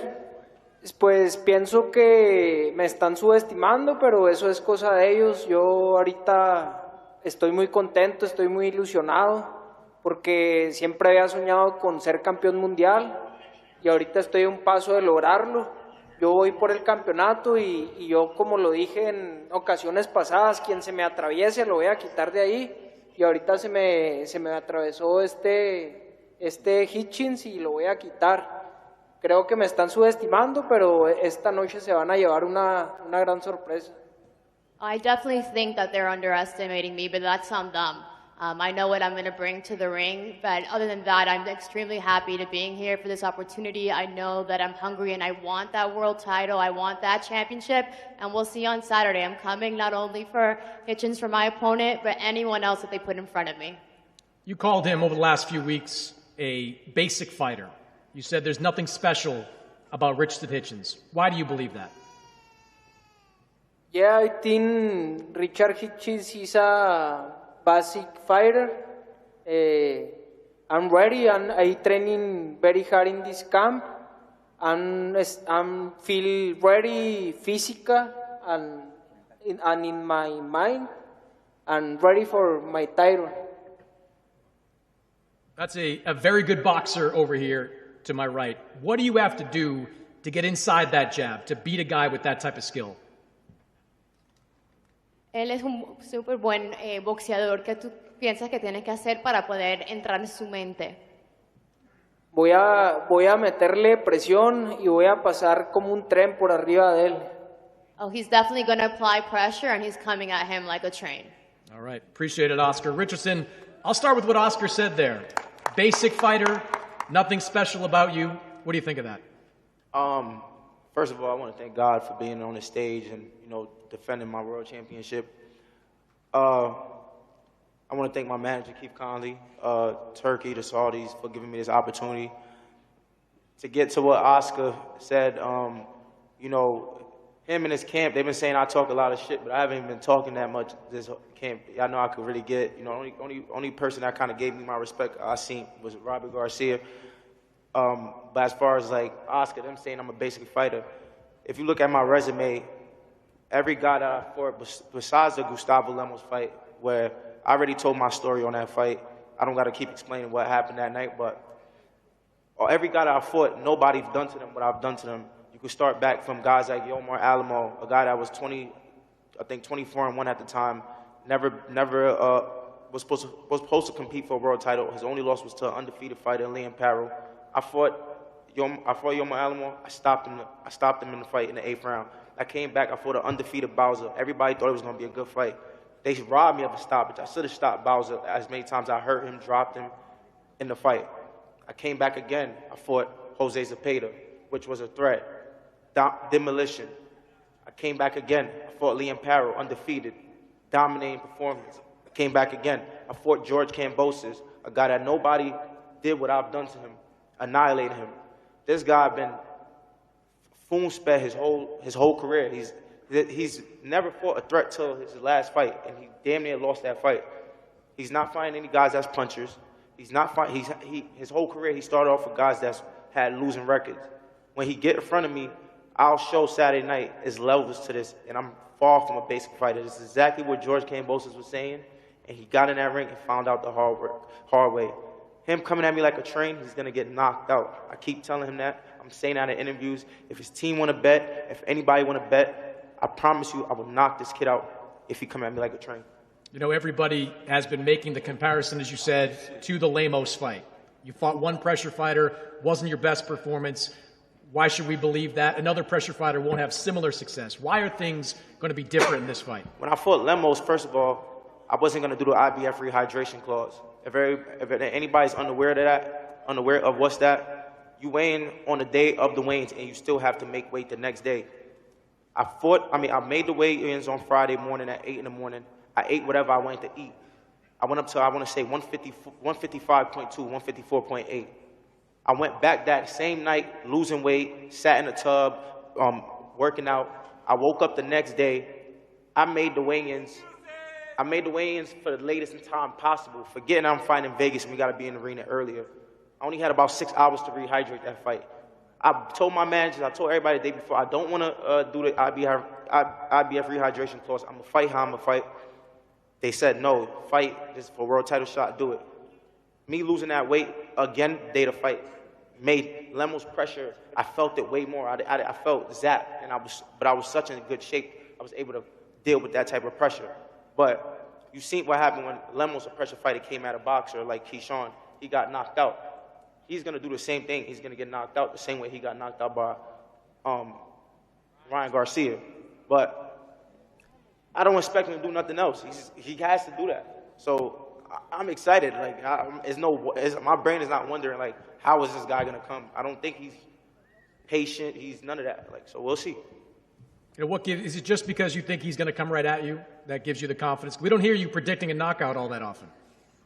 Pues pienso que me están subestimando, pero eso es cosa de ellos. Yo ahorita estoy muy contento, estoy muy ilusionado, porque siempre había soñado con ser campeón mundial. Y ahorita estoy a un paso de lograrlo. Yo voy por el campeonato y yo, como lo dije en ocasiones pasadas, quien se me atraviese lo voy a quitar de ahí. Y ahorita se me atravesó este Hitchens y lo voy a quitar. Creo que me están subestimando, pero esta noche se van a llevar una gran sorpresa. I definitely think that they're underestimating me, but that's on them. I know what I'm going to bring to the ring, but other than that, I'm extremely happy to being here for this opportunity. I know that I'm hungry and I want that world title. I want that championship, and we'll see on Saturday. I'm coming not only for Hitchens, for my opponent, but anyone else that they put in front of me. You called him over the last few weeks a basic fighter. You said there's nothing special about Richardson Hitchens. Why do you believe that? Yeah, I think Richard Hitchens is a basic fighter. I'm ready and I training very hard in this camp. I'm feel very physical and in my mind and ready for my title. That's a very good boxer over here to my right. What do you have to do to get inside that jab, to beat a guy with that type of skill? Él es un súper buen boxeador. ¿Qué tú piensas que tienes que hacer para poder entrar en su mente? Voy a meterle presión y voy a pasar como un tren por arriba de él. Oh, he's definitely going to apply pressure, and he's coming at him like a train. All right. Appreciate it, Oscar. Richardson, I'll start with what Oscar said there. Basic fighter, nothing special about you. What do you think of that? First of all, I want to thank God for being on the stage and, defending my world championship. I want to thank my manager, Keith Conley, Turkey, the Saudis, for giving me this opportunity. To get to what Oscar said, him and his camp, they've been saying I talk a lot of shit, but I haven't been talking that much this camp. I know I could really get, only person that kind of gave me my respect I seen was Robert Garcia. But as far as like Oscar, them saying I'm a basic fighter, if you look at my resume, every guy that I fought, besides the Gustavo Lemos fight, where I already told my story on that fight, I don't got to keep explaining what happened that night, but every guy that I fought, nobody's done to them what I've done to them. You could start back from guys like Yomar Alamo, a guy that was 24-1 at the time, never was supposed to compete for a world title. His only loss was to an undefeated fighter, Liam Parrow. I fought Yomar Alamo. I stopped him in the fight in the 8th round. I came back. I fought an undefeated Bowser. Everybody thought it was going to be a good fight. They robbed me of a stoppage. I should have stopped Bowser as many times I hurt him, dropped him in the fight. I came back again. I fought Jose Zepeda, which was a threat. Demolition. I came back again. I fought Liam Parrow, undefeated, dominating performance. I came back again. I fought George Kambosos, a guy that nobody did what I've done to him, annihilated him. This guy been spoon-sped his whole career. He's never fought a threat till his last fight, and he damn near lost that fight. He's not fighting any guys that's punchers. He's not fighting. His whole career he started off with guys that's had losing records. When he get in front of me, I'll show Saturday night is levels to this, and I'm far from a basic fighter. This is exactly what George Kambosos was saying, and he got in that ring and found out the hard way. Him coming at me like a train, he's gonna get knocked out. I keep telling him that. I'm saying that in interviews. If his team want to bet, if anybody want to bet, I promise you I will knock this kid out if he come at me like a train. Everybody has been making the comparison, as you said, to the Lemos fight. You fought one pressure fighter, wasn't your best performance. Why should we believe that another pressure fighter won't have similar success? Why are things going to be different in this fight? When I fought Lemos, first of all, I wasn't going to do the IBF rehydration clause. If anybody's unaware of what's that, you weigh in on the day of the weigh-ins and you still have to make weight the next day. I made the weigh-ins on Friday morning at 8 in the morning. I ate whatever I wanted to eat. I went up to, I want to say, 155.2, 154.8. I went back that same night, losing weight, sat in the tub, working out. I woke up the next day. I made the weigh-ins. I made the weigh-ins for the latest in time possible, forgetting I'm fighting in Vegas and we got to be in the arena earlier. I only had about 6 hours to rehydrate that fight. I told my managers, I told everybody the day before, I don't want to do the IBF rehydration clause. I'm going to fight how I'm going to fight. They said, no, fight. This is for a world title shot. Do it. Me losing that weight, again, day to fight, made Lemos pressure. I felt it way more. I felt zapped, but I was such in good shape, I was able to deal with that type of pressure. But you seen what happened when Lemos, a pressure fighter, came at a boxer like Keyshawn. He got knocked out. He's going to do the same thing. He's going to get knocked out the same way he got knocked out by Ryan Garcia. But I don't expect him to do nothing else. He has to do that. So I'm excited. Like, my brain is not wondering, like, how is this guy going to come? I don't think he's patient. He's none of that. Like, so we'll see. You know, is it just because you think he's going to come right at you that gives you the confidence? We don't hear you predicting a knockout all that often.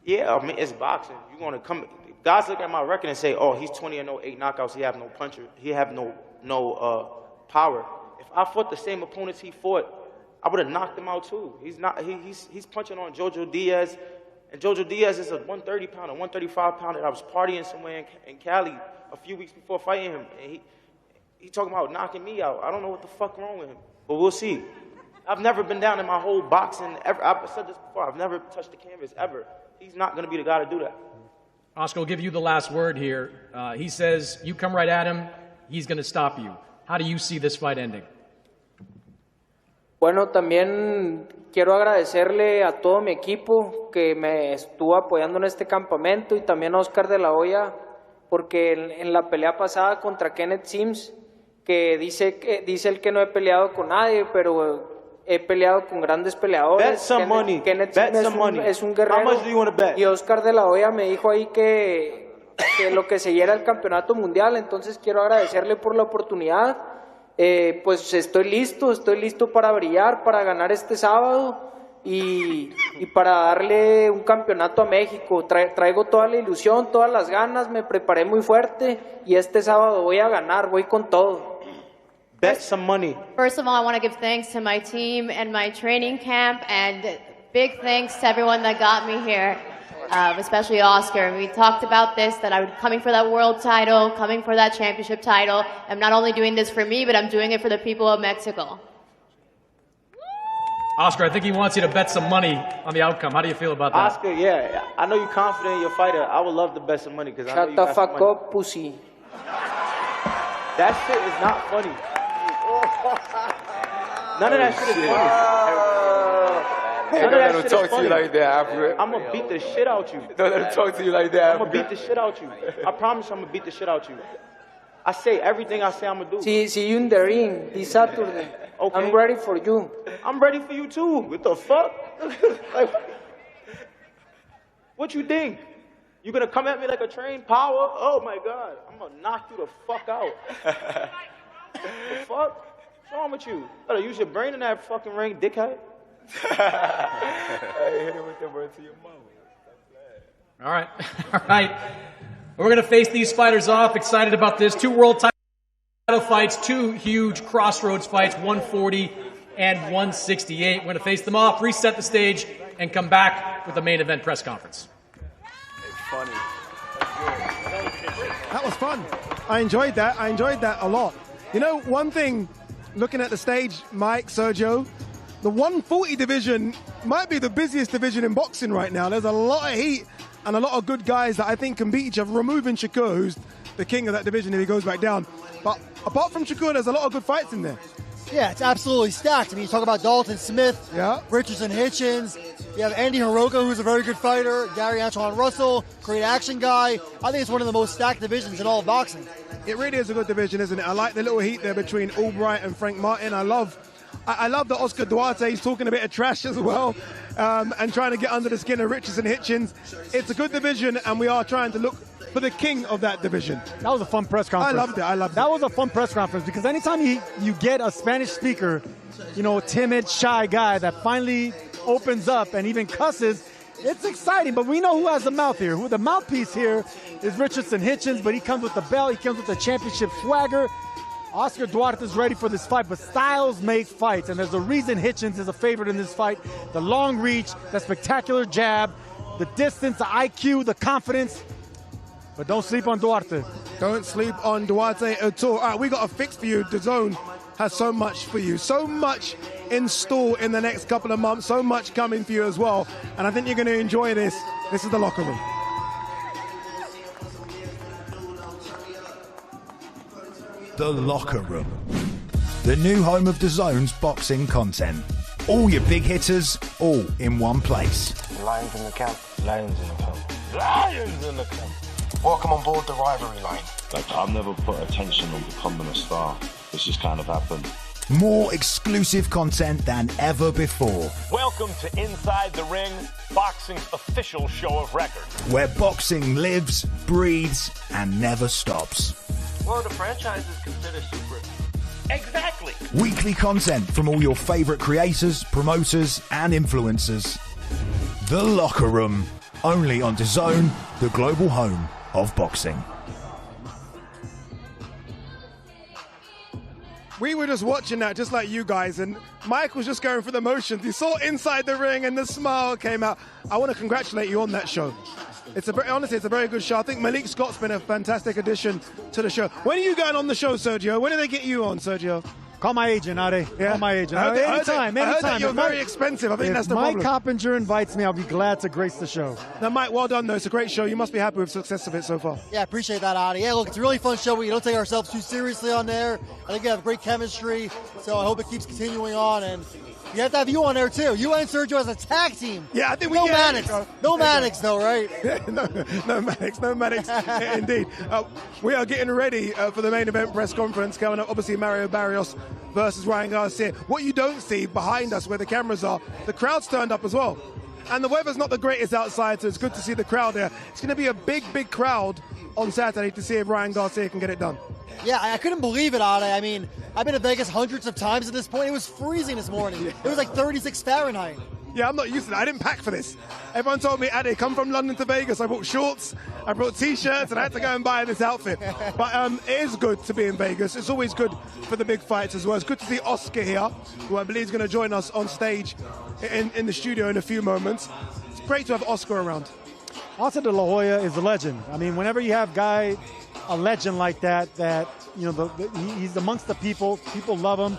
Yeah, I mean, it's boxing. You're going to come. Guys look at my record and say, oh, he's 20-0, 8 knockouts. He have no puncher. He have no power. If I fought the same opponents he fought, I would have knocked him out too. He's punching on Jojo Diaz, and Jojo Diaz is a 130-pounder, 135-pounder. I was partying somewhere in Cali a few weeks before fighting him, and he talking about knocking me out. I don't know what the fuck wrong with him, but we'll see. I've never been down in my whole boxing ever. I've said this before. I've never touched the canvas ever. He's not going to be the guy to do that. Oscar will give you the last word here. He says you come right at him, he's going to stop you. How do you see this fight ending? Bueno, también quiero agradecerle a todo mi equipo que me estuvo apoyando en este campamento y también a Oscar de la Hoya, porque en la pelea pasada contra Kenneth Sims, que dice él que no he peleado con nadie, pero he peleado con grandes peleadores. Bet some money. Kenneth Bet Sims some money. Es un guerrero. How much do you want to bet? Y Oscar de la Hoya me dijo ahí que lo que siguiera el campeonato mundial, entonces quiero agradecerle por la oportunidad. Pues estoy listo para brillar, para ganar este sábado y para darle un campeonato a México. Traigo toda la ilusión, todas las ganas, me preparé muy fuerte y este sábado voy a ganar, voy con todo. Bet some money. First of all, I want to give thanks to my team and my training camp, and big thanks to everyone that got me here, especially Oscar. We talked about this, that I'm coming for that world title, coming for that championship title. I'm not only doing this for me, but I'm doing it for the people of Mexico. Oscar, I think he wants you to bet some money on the outcome. How do you feel about that? Oscar, yeah, I know you're confident in your fighter. I would love to bet some money because I know Shut you the got some fuck money. up, pussy. That shit is not funny. None of that shit is funny. None of that shit is talk to funny. you like that, Alfred. I'm gonna beat the shit out you. Don't let him talk to you like that. I'm gonna beat the shit out you. I promise I'm gonna beat the shit out you. I say everything I say I'm gonna do. See you in the ring this Saturday. Okay. I'm ready for you. I'm ready for you too. What the fuck? Like, what you think? You gonna come at me like a trained power? Oh my God, I'm gonna knock you the fuck out. The fuck? What's wrong with you? Better use your brain in that fucking ring, dickhead. Hey, hit him with the word to your mama. All right. All right. We're going to face these fighters off. Excited about this. 2 world title fights, 2 huge crossroads fights, 140 and 168. We're going to face them off, reset the stage, and come back with the main event press conference. It's funny. That was fun. I enjoyed that. I enjoyed that a lot. You know, one thing, looking at the stage, Mike, Sergio, the 140 division might be the busiest division in boxing right now. There's a lot of heat and a lot of good guys that I think can beat each other, removing Shakur, who's the king of that division if he goes back down. But apart from Shakur, there's a lot of good fights in there. Yeah, it's absolutely stacked. I mean, you talk about Dalton Smith, Richardson Hitchens, you have Andy Hiroko, who's a very good fighter, Gary Antoine Russell, great action guy. I think it's one of the most stacked divisions in all of boxing. It really is a good division, isn't it? I like the little heat there between Albright and Frank Martin. I love that Oscar Duarte is talking a bit of trash as well, and trying to get under the skin of Richardson Hitchens. It's a good division, and we are trying to look for the king of that division. That was a fun press conference. I loved it. That was a fun press conference because anytime you get a Spanish speaker, you know, timid, shy guy that finally opens up and even cusses, it's exciting. But we know who has the mouth here. Who the mouthpiece here is Richardson Hitchens, but he comes with the belt. He comes with the championship swagger. Oscar Duarte is ready for this fight, but styles make fights, and there's a reason Hitchens is a favorite in this fight. The long reach, the spectacular jab, the distance, the IQ, the confidence. But don't sleep on Duarte. Don't sleep on Duarte at all. All right, we got a fix for you. DAZN has so much for you. So much in store in the next couple of months. So much coming for you as well. And I think you're going to enjoy this. This is The Locker Room. The Locker Room. The new home of DAZN's boxing content. All your big hitters, all in one place. Lions in the camp. Lions in the camp. Lions in the camp. Welcome on board the rivalry line. Like, I've never put attention on becoming a star. This just kind of happened. More exclusive content than ever before. Welcome to Inside the Ring, boxing's official show of record. Where boxing lives, breathes, and never stops. Well, the franchise is considered super. Exactly. Weekly content from all your favorite creators, promoters, and influencers. The Locker Room, only on DAZN, the global home of boxing. We were just watching that, just like you guys, and Mike was just going through the motions. He saw Inside the Ring and the smile came out. I want to congratulate you on that show. Honestly, it's a very good show. I think Malik Scott's been a fantastic addition to the show. When are you going on the show, Sergio? When do they get you on, Sergio? Call my agent, Ade. Yeah? Call my agent. Anytime. I heard that you're very expensive. I think that's the problem. If Mike Coppinger invites me, I'll be glad to grace the show. Now, Mike, well done, though. It's a great show. You must be happy with the success of it so far. Yeah, appreciate that, Adi. Yeah, look, it's a really fun show. We don't take ourselves too seriously on there. I think we have great chemistry, so I hope it keeps continuing on. And you have to have you on there, too. You and Sergio as a tag team. Yeah, I think we No get Mannix. No Mannix, though, right? No Mannix, indeed. We are getting ready for the main event press conference coming up. Obviously, Mario Barrios versus Ryan Garcia. What you don't see behind us where the cameras are, the crowd's turned up as well. And the weather's not the greatest outside, so it's good to see the crowd there. It's going to be a big crowd on Saturday to see if Ryan Garcia can get it done. Yeah, I couldn't believe it, Ade. I mean, I've been to Vegas hundreds of times at this point. It was freezing this morning. It was like 36 Fahrenheit. Yeah, I'm not used to that. I didn't pack for this. Everyone told me, Ade, come from London to Vegas. I bought shorts, I brought T-shirts, and I had to go and buy this outfit. But it is good to be in Vegas. It's always good for the big fights as well. It's good to see Oscar here, who I believe is going to join us on stage in the studio in a few moments. It's great to have Oscar around. Oscar De La Hoya is a legend. I mean, whenever you have a legend like that, you know, he's amongst the people. People love him.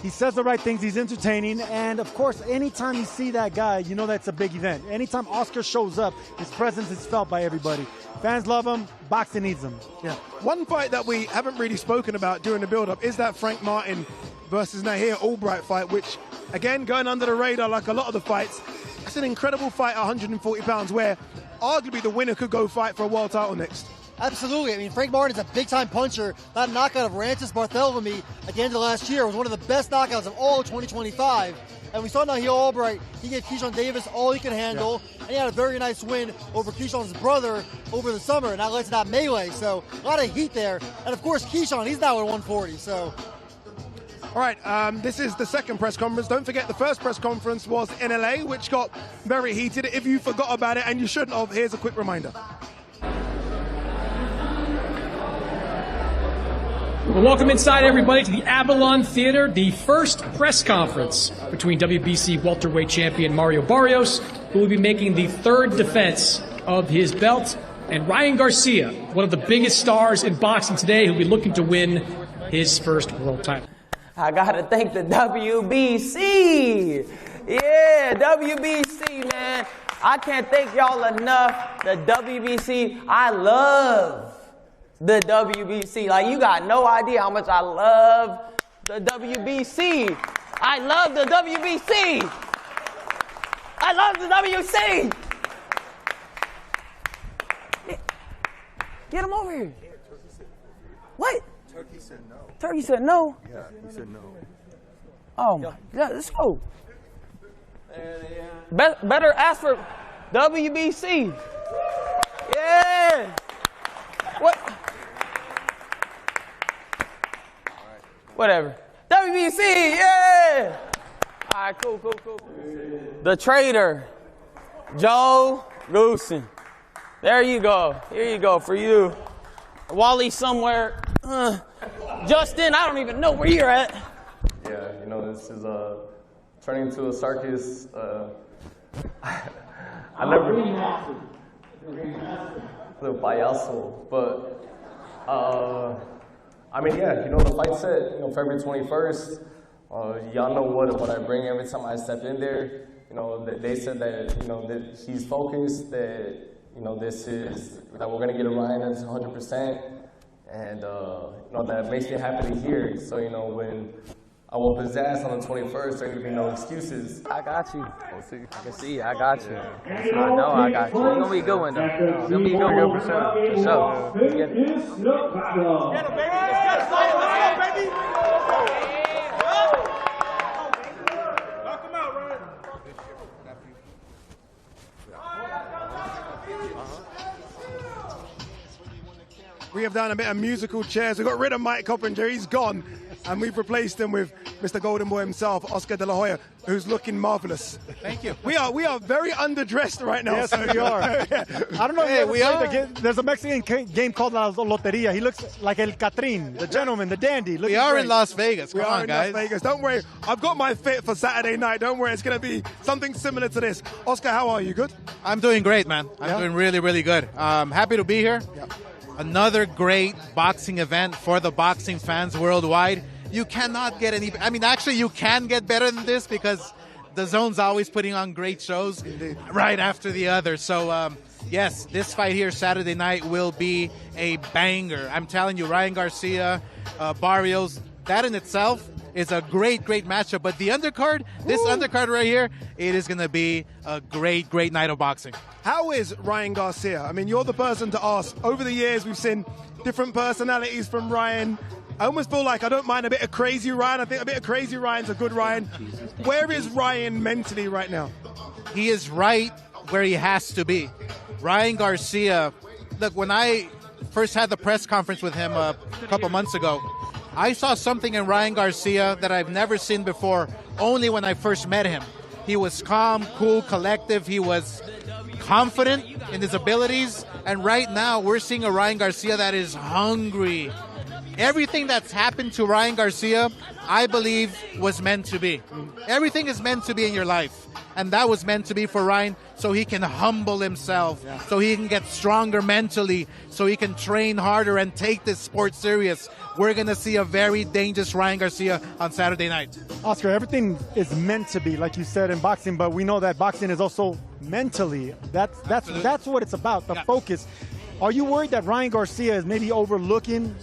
He says the right things. He's entertaining. And, of course, anytime you see that guy, you know that's a big event. Anytime Oscar shows up, his presence is felt by everybody. Fans love him. Boxing needs him. Yeah. One fight that we haven't really spoken about during the build-up is that Frank Martin versus Nahir Albright fight, which, again, going under the radar like a lot of the fights. That's an incredible fight at 140 pounds where arguably the winner could go fight for a world title next. Absolutely. I mean, Frank Martin's a big-time puncher. That knockout of Rancis Barthélemy at the end of last year was one of the best knockouts of all of 2025. And we saw Nahir Albright. He gave Keyshawn Davis all he could handle, and he had a very nice win over Keyshawn's brother over the summer, and that led to that melee. So a lot of heat there. And, of course, Keyshawn, he's now at 140. So. All right, this is the second press conference. Don't forget the first press conference was in LA, which got very heated. If you forgot about it, and you shouldn't have, here's a quick reminder. Well, welcome inside, everybody, to the Avalon Theater, the first press conference between WBC welterweight champion Mario Barrios, who will be making the third defense of his belt, and Ryan Garcia, one of the biggest stars in boxing today, who will be looking to win his first world title. I gotta thank the WBC. Yeah, WBC, man. I can't thank y'all enough. The WBC, I love the WBC. Like, you got no idea how much I love the WBC. I love the WBC. I love the WBC. Get him over here. What? Turkey said no. Turkey said no? Yeah, he said no. Oh, my God, let's go. Better ask for WBC. Yeah. What? Whatever. WBC, yeah. All right, cool. The Trader, Joe Goosen. There you go. Here you go for you. Wally somewhere. Justin, I don't even know where you're at. Yeah, you know, this is turning into a circus. I never the payaso, but I mean, yeah, you know, the fight set, you know, February 21st. Y'all know what I bring every time I step in there. You know, they said that, you know, that he's focused, that, you know, this is, that we're gonna get a Ryan that's 100%, and you know, that makes me happy to hear. So, you know, when I whoop his ass on the 21st, there can be no excuses. I got you. I can see, I got you. I know I got you. It's gonna be a good one, though. It's gonna be a good one. For sure. Let's get it. We have done a bit of musical chairs. We got rid of Mike Coppinger. He's gone. And we've replaced him with Mr. Golden Boy himself, Oscar De La Hoya, who's looking marvelous. Thank you. We are very underdressed right now. Yes, we are. I don't know if we are. There's a Mexican game called La Loteria. He looks like El Catrín, the gentleman, the dandy. We are in Las Vegas. We are in Las Vegas. Don't worry. I've got my fit for Saturday night. Don't worry. It's going to be something similar to this. Oscar, how are you? Good? I'm doing great, man. I'm doing really, really good. Happy to be here. Yeah. Another great boxing event for the boxing fans worldwide. You cannot get any... I mean, actually, you can get better than this because the Zone's always putting on great shows right after the other. So, yes, this fight here Saturday night will be a banger. I'm telling you, Ryan Garcia, Barrios, that in itself is a great, great matchup. But the undercard, this undercard right here, it is going to be a great, great night of boxing. How is Ryan Garcia? I mean, you're the person to ask. Over the years, we've seen different personalities from Ryan. I almost feel like I don't mind a bit of crazy Ryan. I think a bit of crazy Ryan's a good Ryan. Where is Ryan mentally right now? He is right where he has to be. Ryan Garcia, look, when I first had the press conference with him a couple months ago, I saw something in Ryan Garcia that I've never seen before, only when I first met him. He was calm, cool, collective. He was confident in his abilities. And right now, we're seeing a Ryan Garcia that is hungry. Everything that's happened to Ryan Garcia, I believe, was meant to be. Everything is meant to be in your life. And that was meant to be for Ryan so he can humble himself, so he can get stronger mentally, so he can train harder and take this sport serious. We're going to see a very dangerous Ryan Garcia on Saturday night. Oscar, everything is meant to be, like you said, in boxing, but we know that boxing is also mentally. That's what it's about, the focus. Are you worried that Ryan Garcia is maybe overlooking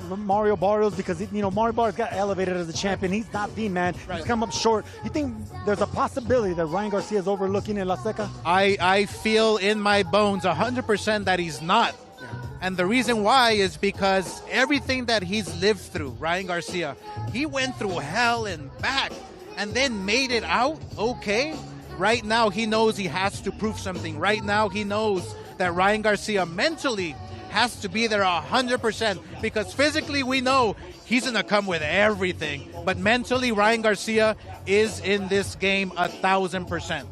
Mario Barrios because Mario Barrios got elevated as a champion? He's not the man. He's come up short. You think there's a possibility that Ryan Garcia is overlooking in La Seca? I feel in my bones 100% that he's not. And the reason why is because everything that he's lived through, Ryan Garcia, he went through hell and back and then made it out okay. Right now he knows he has to prove something. Right now he knows that Ryan Garcia mentally has to be there 100% because physically we know he's going to come with everything. But mentally, Ryan Garcia is in this game 1,000%.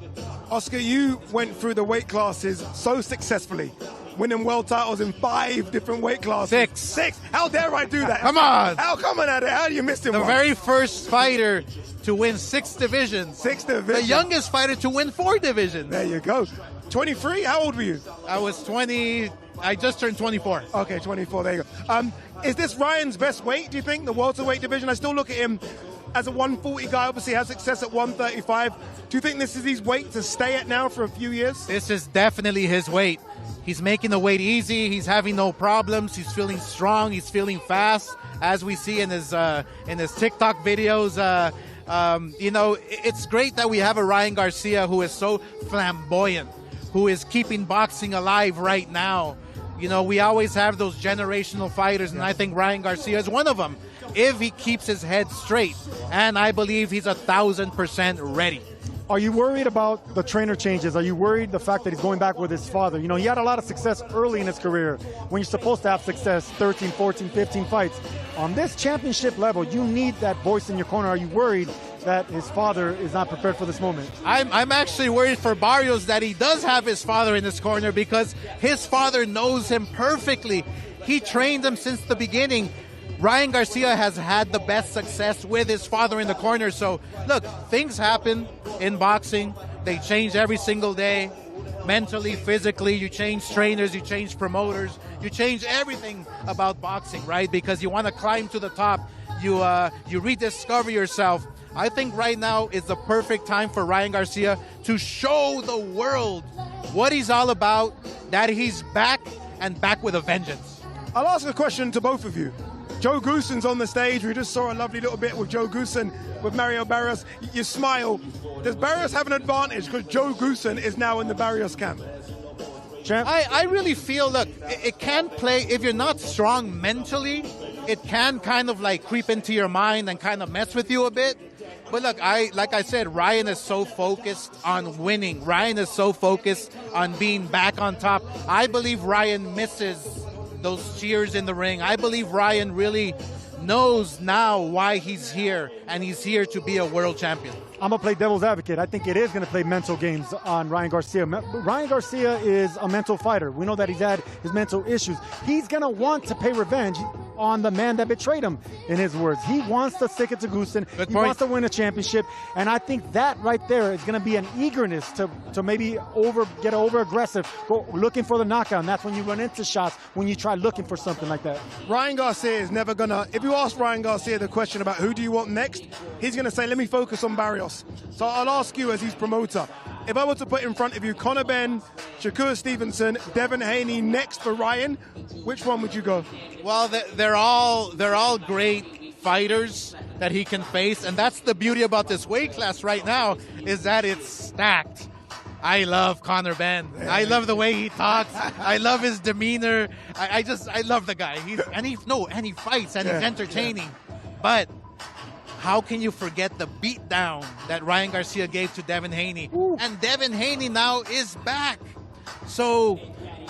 Oscar, you went through the weight classes so successfully, winning world titles in 5 different weight classes. 6. How dare I do that? Come on. How coming at it? How do you miss him? The very first fighter to win 6 divisions. 6 divisions. The youngest fighter to win 4 divisions. There you go. 23? How old were you? I was 20. I just turned 24. Okay, 24. There you go. Is this Ryan's best weight, do you think, the welterweight division? I still look at him as a 140 guy, obviously has success at 135. Do you think this is his weight to stay at now for a few years? This is definitely his weight. He's making the weight easy. He's having no problems. He's feeling strong. He's feeling fast, as we see in his TikTok videos. It's great that we have a Ryan Garcia who is so flamboyant, who is keeping boxing alive right now. We always have those generational fighters, and I think Ryan Garcia is one of them, if he keeps his head straight. And I believe he's 1,000% ready. Are you worried about the trainer changes? Are you worried the fact that he's going back with his father? He had a lot of success early in his career when you're supposed to have success, 13, 14, 15 fights. On this championship level, you need that voice in your corner. Are you worried that his father is not prepared for this moment? I'm actually worried for Barrios that he does have his father in his corner because his father knows him perfectly. He trained him since the beginning. Ryan Garcia has had the best success with his father in the corner. So, look, things happen in boxing. They change every single day. Mentally, physically, you change trainers, you change promoters, you change everything about boxing, right? Because you want to climb to the top. You rediscover yourself. I think right now is the perfect time for Ryan Garcia to show the world what he's all about, that he's back and back with a vengeance. I'll ask a question to both of you. Joe Goossen's on the stage. We just saw a lovely little bit with Joe Goossen with Mario Barrios. You smile. Does Barrios have an advantage because Joe Goossen is now in the Barrios camp? I really feel, look, it can play, if you're not strong mentally, it can kind of like creep into your mind and kind of mess with you a bit. But look, like I said, Ryan is so focused on winning. Ryan is so focused on being back on top. I believe Ryan misses those cheers in the ring. I believe Ryan really knows now why he's here, and he's here to be a world champion. I'm going to play devil's advocate. I think it is going to play mental games on Ryan Garcia. Ryan Garcia is a mental fighter. We know that he's had his mental issues. He's going to want to pay revenge on the man that betrayed him, in his words. He wants to stick it to Goosen. He wants to win a championship. And I think that right there is going to be an eagerness to maybe get over aggressive, go looking for the knockout. And that's when you run into shots, when you try looking for something like that. Ryan Garcia is never going to, if you ask Ryan Garcia the question about who do you want next, he's going to say, let me focus on Barrios. So I'll ask you as his promoter, if I were to put in front of you Conor Benn, Shakur Stevenson, Devin Haney next for Ryan, which one would you go? Well, they're all great fighters that he can face, and that's the beauty about this weight class right now, is that it's stacked. I love Conor Benn. I love the way he talks. I love his demeanor. I love the guy. He fights and he's entertaining. But how can you forget the beatdown that Ryan Garcia gave to Devin Haney? Ooh. And Devin Haney now is back. So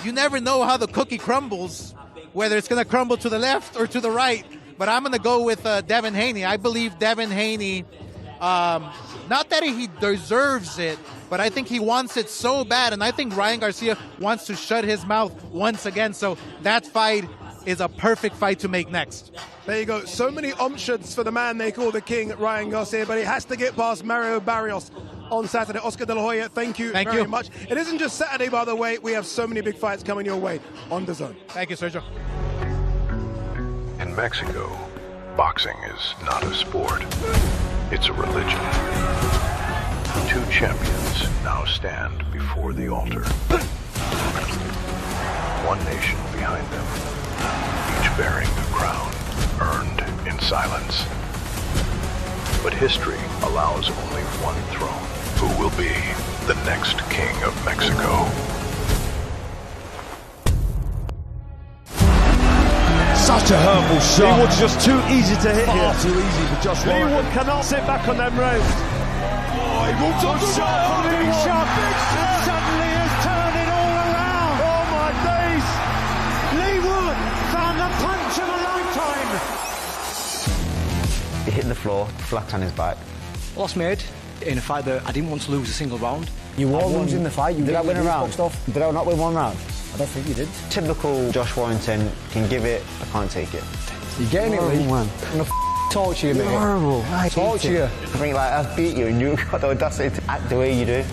you never know how the cookie crumbles, whether it's going to crumble to the left or to the right. But I'm going to go with Devin Haney. I believe Devin Haney, not that he deserves it, but I think he wants it so bad. And I think Ryan Garcia wants to shut his mouth once again. So that fight is a perfect fight to make next. There you go. So many options for the man they call the king, Ryan Garcia, but he has to get past Mario Barrios on Saturday. Oscar De La Hoya, thank you very much. It isn't just Saturday, by the way. We have so many big fights coming your way on DAZN. Thank you, Sergio. In Mexico, boxing is not a sport. It's a religion. Two champions now stand before the altar. One nation behind them, each bearing a crown earned in silence. But history allows only one throne. Who will be the next king of Mexico? Such a hurtful shot. Leewood's just too easy to hit here. Far too easy for Josh Warrington. Leewood cannot sit back on them rounds. Oh, he walked on the shot. Big shot. And suddenly has turned it all around. Oh my days. Leewood found the punch of a lifetime. He hit the floor, flat on his back. Lost my head in a fight that I didn't want to lose a single round. You were losing the fight. Did I win a round? Did I not win one round? I don't think you did. Typical Josh Warrington, can give it, I can't take it. You're getting it, Lee. I'm going to talk to you, mate. Horrible. I talk to you. I think I've beat you and you got the audacity to act the way you do.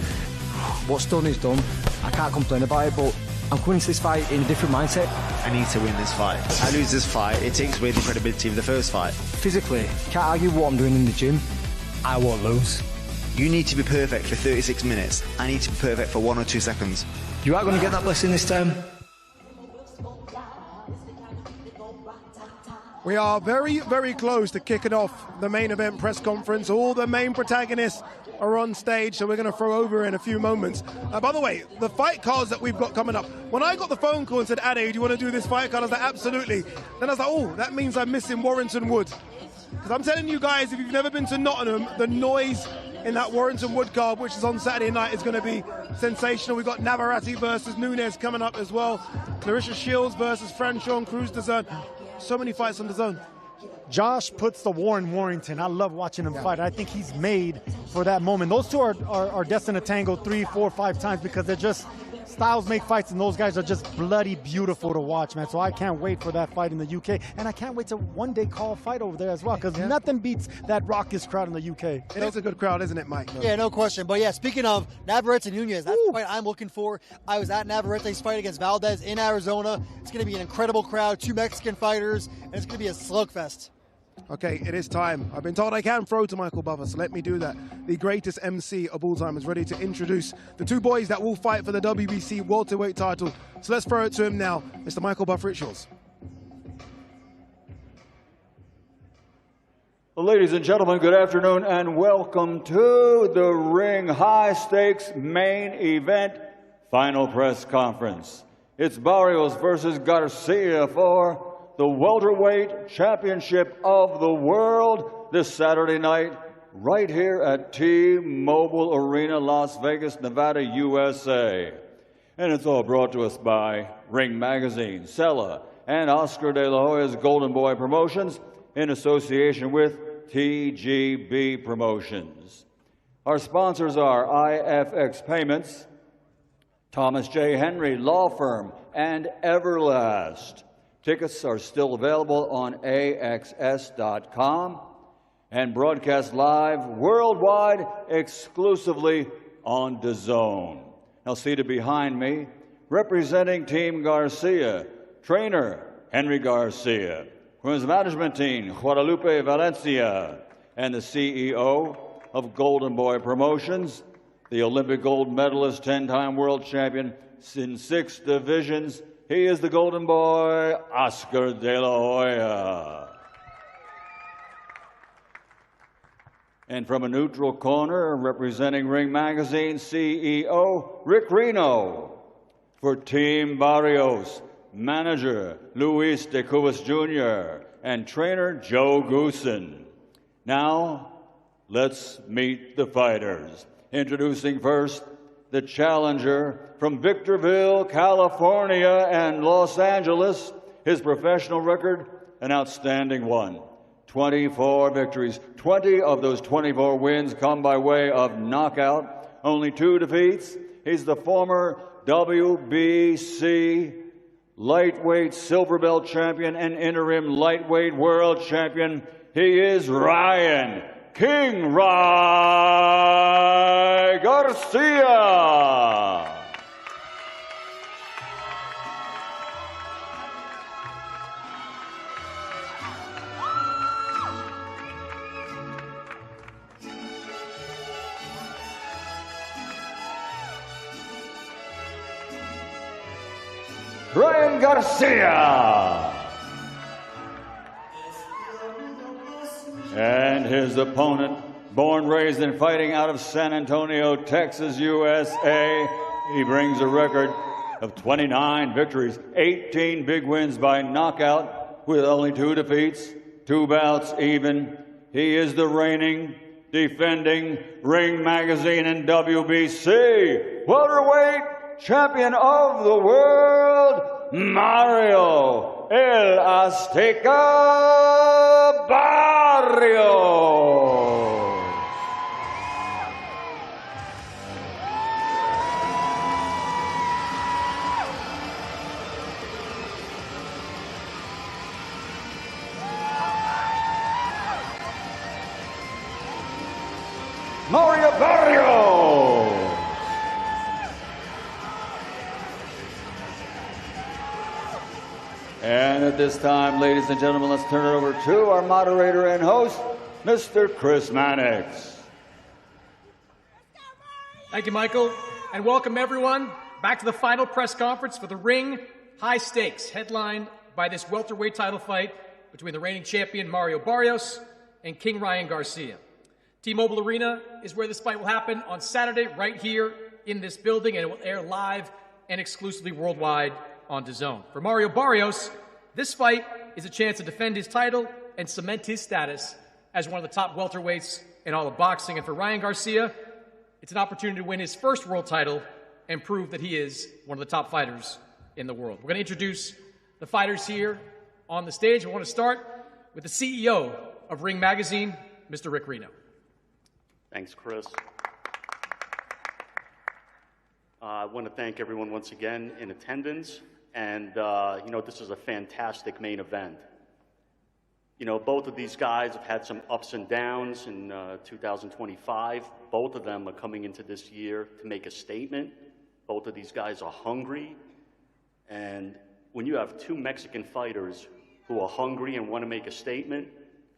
What's done is done. I can't complain about it, but I'm coming to this fight in a different mindset. I need to win this fight. I lose this fight, it takes away the credibility of the first fight. Physically, can't argue what I'm doing in the gym. I won't lose. You need to be perfect for 36 minutes. I need to be perfect for 1 or 2 seconds. You are going to get that blessing this time. We are very, very close to kicking off the main event press conference. All the main protagonists are on stage, so we're going to throw over in a few moments. By the way, the fight cards that we've got coming up. When I got the phone call and said, Ade, do you want to do this fight card? I was like, absolutely. Then I was like, oh, that means I'm missing Warrington Wood. Because I'm telling you guys, if you've never been to Nottingham, the noise in that Warrington Wood card, which is on Saturday night, is going to be sensational. We've got Navarrete versus Nunes coming up as well. Clarissa Shields versus Franchon Cruz DAZN. So many fights on DAZN. Josh puts the war in Warrington. I love watching him fight. I think he's made for that moment. Those two are destined to tango 3, 4, 5 times because they're just styles make fights, and those guys are just bloody beautiful to watch, man. So I can't wait for that fight in the UK, and I can't wait to one day call a fight over there as well, because nothing beats that raucous crowd in the UK. It is a good crowd, isn't it, Mike? Yeah, no question. But yeah, speaking of Navarrete and Nunes, that's the fight I'm looking for. I was at Navarrete's fight against Valdez in Arizona. It's going to be an incredible crowd, 2 Mexican fighters, and it's going to be a slugfest. Okay, it is time. I've been told I can throw to Michael Buffer, so let me do that. The greatest MC of all time is ready to introduce the 2 boys that will fight for the WBC welterweight title. So let's throw it to him now. Mr. Michael Buffer, it's yours. Well, ladies and gentlemen, good afternoon and welcome to the Ring High Stakes main event final press conference. It's Barrios versus Garcia for the welterweight championship of the world this Saturday night right here at T-Mobile Arena, Las Vegas, Nevada, USA. And it's all brought to us by Ring Magazine, Sella, and Oscar De La Hoya's Golden Boy Promotions in association with TGB Promotions. Our sponsors are IFX Payments, Thomas J. Henry Law Firm, and Everlast. Tickets are still available on AXS.com and broadcast live worldwide exclusively on DAZN. Now, seated behind me, representing Team Garcia, trainer Henry Garcia, from his management team, Guadalupe Valencia, and the CEO of Golden Boy Promotions, the Olympic gold medalist, 10-time world champion in 6 divisions. He is the Golden Boy, Oscar De La Hoya. And from a neutral corner, representing Ring Magazine, CEO Rick Reno. For Team Barrios, manager Luis de Cubas Jr. and trainer Joe Goosen. Now, let's meet the fighters. Introducing first, the challenger from Victorville, California and Los Angeles. His professional record, an outstanding one. 24 victories. 20 of those 24 wins come by way of knockout. Only 2 defeats. He's the former WBC lightweight silver belt champion and interim lightweight world champion. He is Ryan King Rai Garcia. Ryan Garcia. And his opponent, born, raised, and fighting out of San Antonio, Texas, USA. He brings a record of 29 victories, 18 big wins by knockout, with only 2 defeats, 2 bouts even. He is the reigning, defending Ring Magazine and WBC welterweight champion of the world, Mario El Azteca Barrios. Mario Barrios. And at this time, ladies and gentlemen, let's turn it over to our moderator and host, Mr. Chris Mannix. Thank you, Michael, and welcome everyone back to the final press conference for the Ring High Stakes, headlined by this welterweight title fight between the reigning champion Mario Barrios and King Ryan Garcia. T-Mobile Arena is where this fight will happen on Saturday, right here in this building, and it will air live and exclusively worldwide on DAZN. For Mario Barrios, this fight is a chance to defend his title and cement his status as one of the top welterweights in all of boxing. And for Ryan Garcia, it's an opportunity to win his first world title and prove that he is one of the top fighters in the world. We're going to introduce the fighters here on the stage. I want to start with the CEO of Ring Magazine, Mr. Rick Reno. Thanks, Chris. I want to thank everyone once again in attendance. And, this is a fantastic main event. Both of these guys have had some ups and downs in 2025. Both of them are coming into this year to make a statement. Both of these guys are hungry. And when you have 2 Mexican fighters who are hungry and want to make a statement,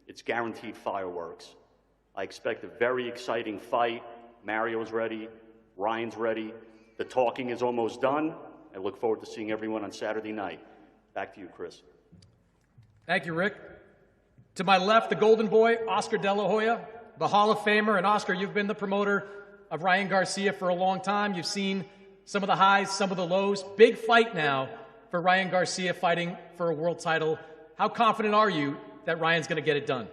it's guaranteed fireworks. I expect a very exciting fight. Mario's ready. Ryan's ready. The talking is almost done. I look forward to seeing everyone on Saturday night. Back to you, Chris. Thank you, Rick. To my left, the golden boy, Oscar De La Hoya, the Hall of Famer. And Oscar, you've been the promoter of Ryan Garcia for a long time. You've seen some of the highs, some of the lows. Big fight now for Ryan Garcia fighting for a world title. How confident are you that Ryan's going to get it done?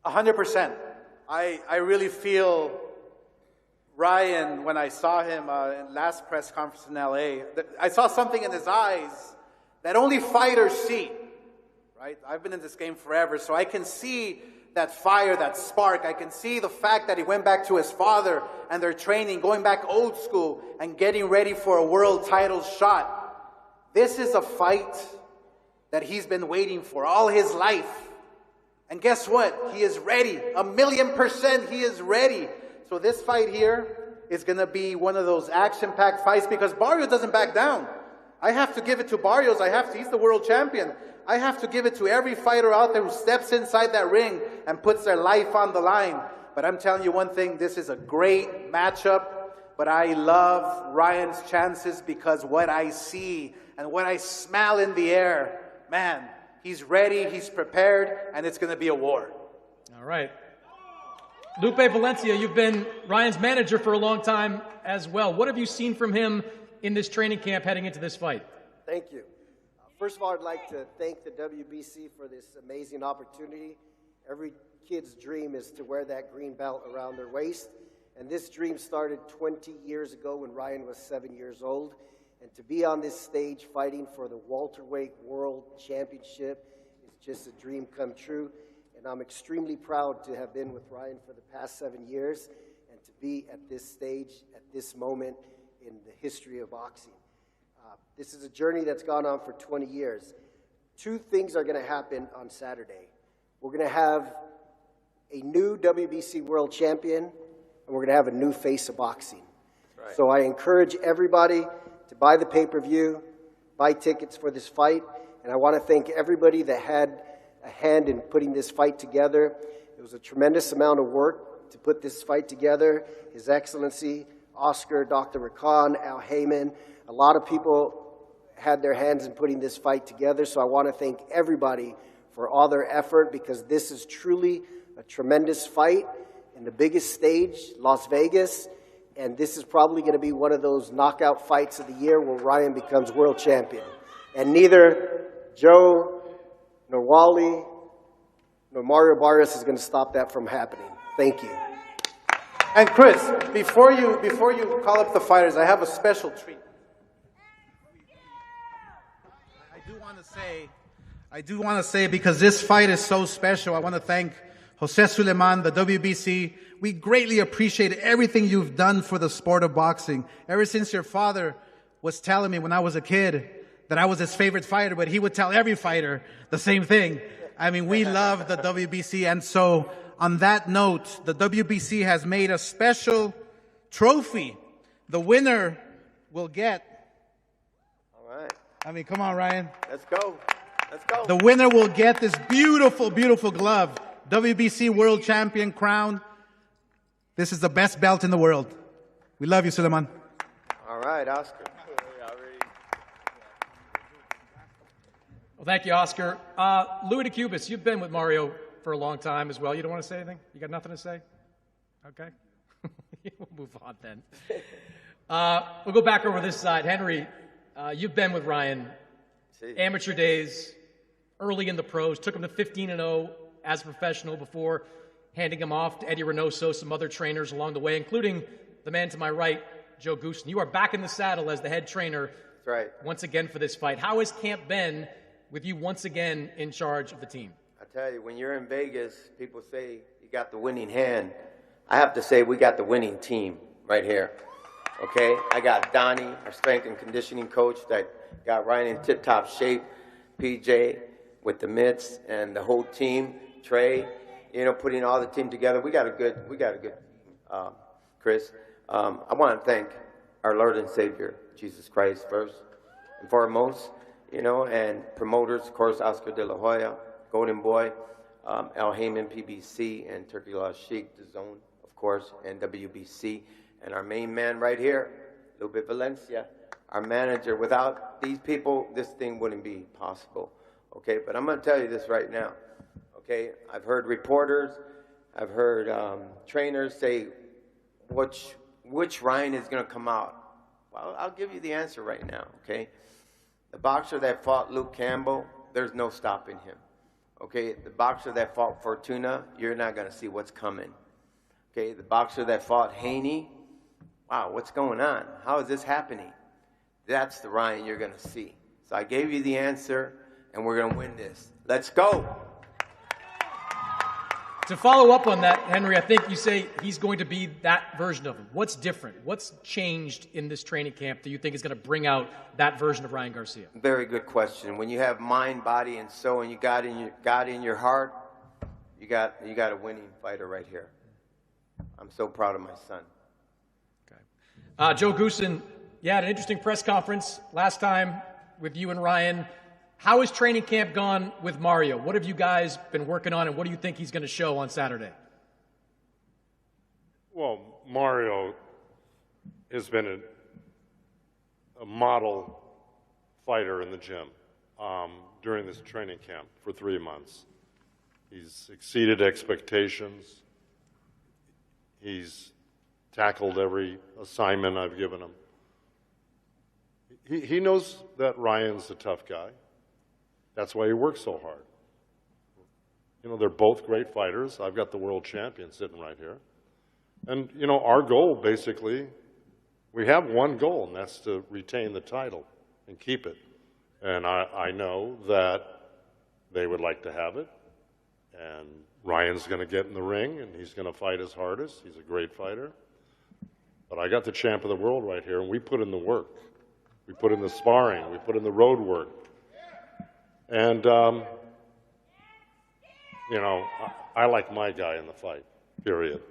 100%. I really feel Ryan, when I saw him in last press conference in LA, I saw something in his eyes that only fighters see, right? I've been in this game forever, so I can see that fire, that spark. I can see the fact that he went back to his father and their training, going back old school and getting ready for a world title shot. This is a fight that he's been waiting for all his life. And guess what? He is ready. 1,000,000% he is ready. So this fight here is going to be one of those action-packed fights because Barrios doesn't back down. I have to give it to Barrios. He's the world champion. I have to give it to every fighter out there who steps inside that ring and puts their life on the line. But I'm telling you one thing, this is a great matchup. But I love Ryan's chances because what I see and what I smell in the air, man, he's ready, he's prepared, and it's going to be a war. All right. Lupe Valencia, you've been Ryan's manager for a long time as well. What have you seen from him in this training camp heading into this fight? Thank you. First of all, I'd like to thank the WBC for this amazing opportunity. Every kid's dream is to wear that green belt around their waist. And this dream started 20 years ago when Ryan was 7 years old. And to be on this stage fighting for the welterweight world championship is just a dream come true. And I'm extremely proud to have been with Ryan for the past 7 years and to be at this stage, at this moment in the history of boxing. This is a journey that's gone on for 20 years. Two things are going to happen on Saturday. We're going to have a new WBC world champion, and we're going to have a new face of boxing. Right. So I encourage everybody to buy the pay-per-view, buy tickets for this fight, and I want to thank everybody that had a hand in putting this fight together. It was a tremendous amount of work to put this fight together. His Excellency, Oscar, Dr. Rakan, Al Heyman, a lot of people had their hands in putting this fight together, so I want to thank everybody for all their effort because this is truly a tremendous fight in the biggest stage, Las Vegas, and this is probably going to be one of those knockout fights of the year where Ryan becomes world champion. And neither Joe, nor Wally, nor Mario Barrios is going to stop that from happening. Thank you. And Chris, before you call up the fighters, I have a special treat. I do want to say, because this fight is so special, I want to thank Jose Suleiman, the WBC. We greatly appreciate everything you've done for the sport of boxing. Ever since your father was telling me when I was a kid that I was his favorite fighter, but he would tell every fighter the same thing. I mean, we love the WBC. And so on that note, the WBC has made a special trophy. The winner will get... I mean, come on, Ryan. Let's go. Let's go. The winner will get this beautiful, beautiful glove. WBC World Champion crown. This is the best belt in the world. We love you, Suleiman. All right, Oscar. Well, thank you, Oscar. Louis DeCubis, you've been with Mario for a long time as well. You don't want to say anything? You got nothing to say? Okay. We'll move on then. We'll go back over this side. Henry, you've been with Ryan, amateur days, early in the pros, took him to 15-0 as a professional before handing him off to Eddie Reynoso, some other trainers along the way, including the man to my right, Joe Goosen. You are back in the saddle as the head trainer once again for this fight. How has camp been with you once again in charge of the team? I tell you, when you're in Vegas, people say you got the winning hand. I have to say we got the winning team right here. Okay, I got Donnie, our strength and conditioning coach, that got Ryan in tip-top shape. PJ with the mitts and the whole team. Trey, you know, putting all the team together. We got a good Chris. I want to thank our Lord and Savior, Jesus Christ, first and foremost. You know, and promoters, of course, Oscar De La Hoya, Golden Boy, Al Heyman, PBC, and Turkey Law Sheik, The Zone, of course, and WBC. And our main man right here, Lupe Valencia, our manager. Without these people, this thing wouldn't be possible. Okay, but I'm going to tell you this right now. Okay, I've heard reporters, I've heard trainers say which Ryan is going to come out. Well, I'll give you the answer right now, okay? The boxer that fought Luke Campbell, there's no stopping him. Okay, the boxer that fought Fortuna, you're not going to see what's coming. Okay, the boxer that fought Haney, wow, what's going on? How is this happening? That's the Ryan you're going to see. So I gave you the answer, and we're going to win this. Let's go. To follow up on that, Henry, I think you say he's going to be that version of him. What's different? What's changed in this training camp that you think is going to bring out that version of Ryan Garcia? Very good question. When you have mind, body, and soul, and you got in your heart, you got a winning fighter right here. I'm so proud of my son. Joe Goosen, you had an interesting press conference last time with you and Ryan. How has training camp gone with Mario? What have you guys been working on, and what do you think he's going to show on Saturday? Well, Mario has been a model fighter in the gym during this training camp for 3 months. He's exceeded expectations. He's tackled every assignment I've given him. He knows that Ryan's a tough guy. That's why he works so hard. You know, they're both great fighters. I've got the world champion sitting right here. And, you know, our goal, basically, we have one goal, and that's to retain the title and keep it. And I know that they would like to have it. And Ryan's going to get in the ring, and he's going to fight his hardest. He's a great fighter. But I got the champ of the world right here, and we put in the work. We put in the sparring. We put in the road work. And, you know, I like my guy in the fight, period.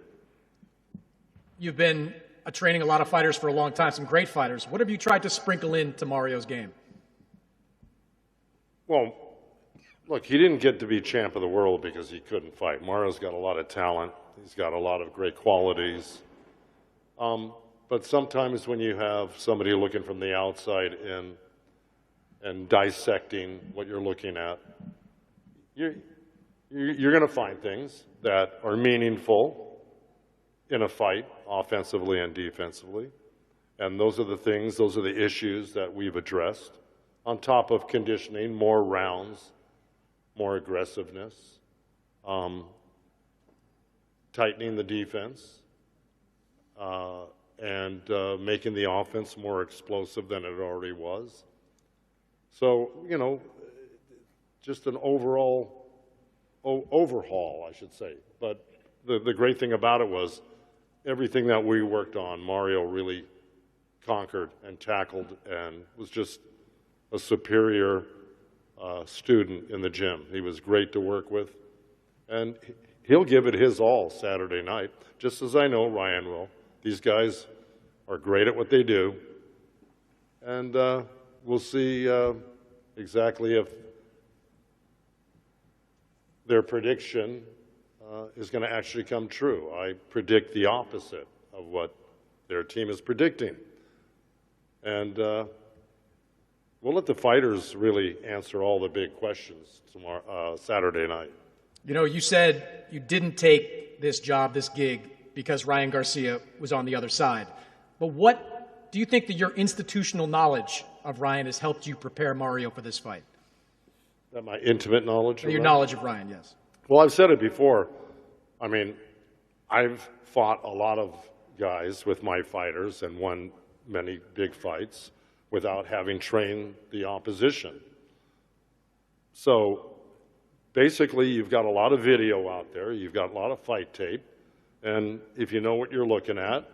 You've been training a lot of fighters for a long time, some great fighters. What have you tried to sprinkle into Mario's game? Well, look, he didn't get to be champ of the world because he couldn't fight. Mario's got a lot of talent. He's got a lot of great qualities. But sometimes when you have somebody looking from the outside in and dissecting what you're looking at, you're going to find things that are meaningful in a fight, offensively and defensively. And those are the things, those are the issues that we've addressed, on top of conditioning, more rounds, more aggressiveness, tightening the defense, and making the offense more explosive than it already was. So, you know, just an overall overhaul, I should say. But the great thing about it was everything that we worked on, Mario really conquered and tackled and was just a superior student in the gym. He was great to work with. And he'll give it his all Saturday night, just as I know Ryan will. These guys are great at what they do. And we'll see exactly if their prediction is going to actually come true. I predict the opposite of what their team is predicting. And we'll let the fighters really answer all the big questions tomorrow, Saturday night. You know, you said you didn't take this job, this gig, because Ryan Garcia was on the other side. But what do you think that your institutional knowledge of Ryan has helped you prepare Mario for this fight? That my intimate knowledge of Your Ryan? knowledge of Ryan, yes. Well, I've said it before. I mean, I've fought a lot of guys with my fighters and won many big fights without having trained the opposition. So basically, you've got a lot of video out there. You've got a lot of fight tape. And if you know what you're looking at,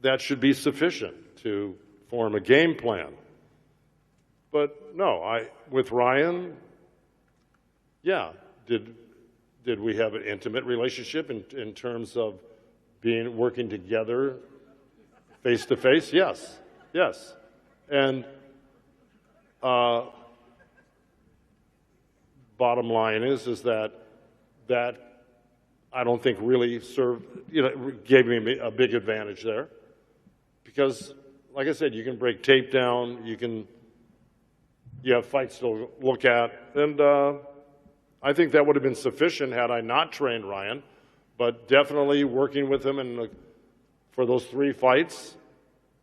that should be sufficient to form a game plan. But no, with Ryan, yeah, did we have an intimate relationship in terms of working together face to face? Yes, yes. And bottom line is that I don't think really served, gave me a big advantage there. Because, like I said, you can break tape down, you have fights to look at, and I think that would have been sufficient had I not trained Ryan, but definitely working with him for those 3 fights,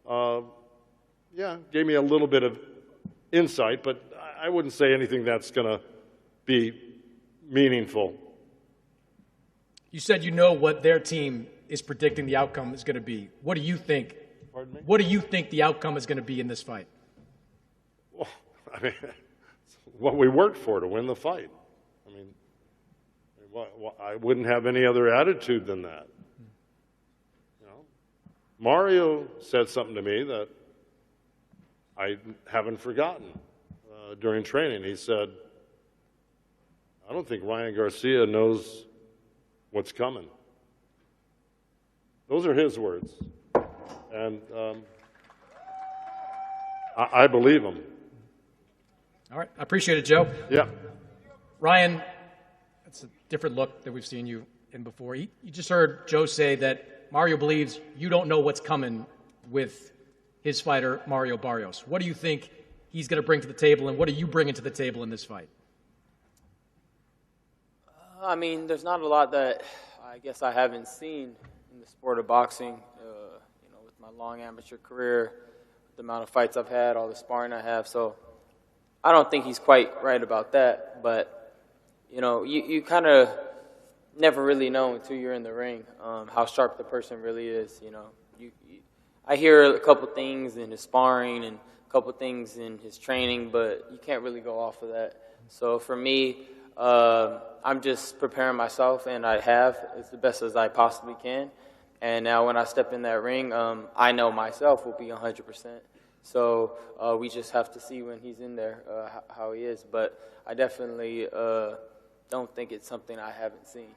gave me a little bit of insight, but I wouldn't say anything that's going to be meaningful. You said you know what their team is predicting the outcome is going to be. What do you think? Pardon me? What do you think the outcome is going to be in this fight? Well, I mean, it's what we worked for to win the fight. I mean, I wouldn't have any other attitude than that. You know, Mario said something to me that I haven't forgotten during training. He said, I don't think Ryan Garcia knows what's coming. Those are his words. And I believe him. All right. I appreciate it, Joe. Yeah. Ryan, that's a different look that we've seen you in before. You just heard Joe say that Mario believes you don't know what's coming with his fighter, Mario Barrios. What do you think he's going to bring to the table, and what are you bringing to the table in this fight? I mean, there's not a lot that I guess I haven't seen in the sport of boxing. You know, with my long amateur career, the amount of fights I've had, all the sparring I have. So I don't think he's quite right about that. But, you know, you kind of never really know until you're in the ring how sharp the person really is. You know, I hear a couple things in his sparring and a couple things in his training, but you can't really go off of that. So for me, I'm just preparing myself, and I have as the best as I possibly can. And now when I step in that ring, I know myself will be 100%. So we just have to see when he's in there how he is. But I definitely don't think it's something I haven't seen.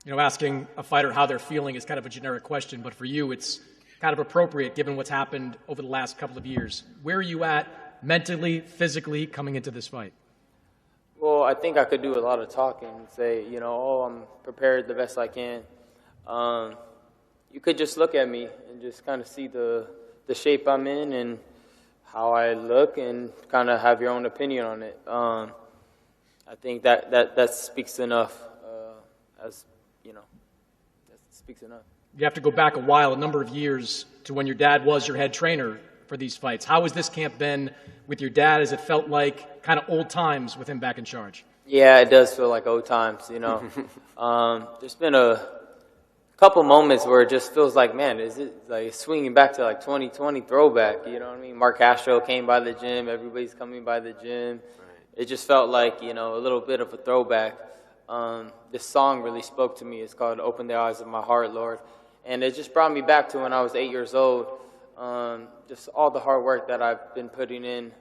You know, asking a fighter how they're feeling is kind of a generic question, but for you it's kind of appropriate given what's happened over the last couple of years. Where are you at mentally, physically, coming into this fight? Well, I think I could do a lot of talking and say, you know, oh, I'm prepared the best I can. You could just look at me and just kind of see the shape I'm in and how I look and kind of have your own opinion on it. I think that speaks enough, as, you know, that speaks enough. You have to go back a while, a number of years, to when your dad was your head trainer for these fights. How has this camp been with your dad? Has it felt like kind of old times with him back in charge? Yeah, it does feel like old times, you know. There's been a couple moments where it just feels like, man, is it like swinging back to like 2020 throwback, you know what I mean? Mark Castro came by the gym, everybody's coming by the gym. It just felt like, you know, a little bit of a throwback. This song really spoke to me. It's called Open the Eyes of My Heart, Lord. And it just brought me back to when I was 8 years old. Just all the hard work that I've been putting in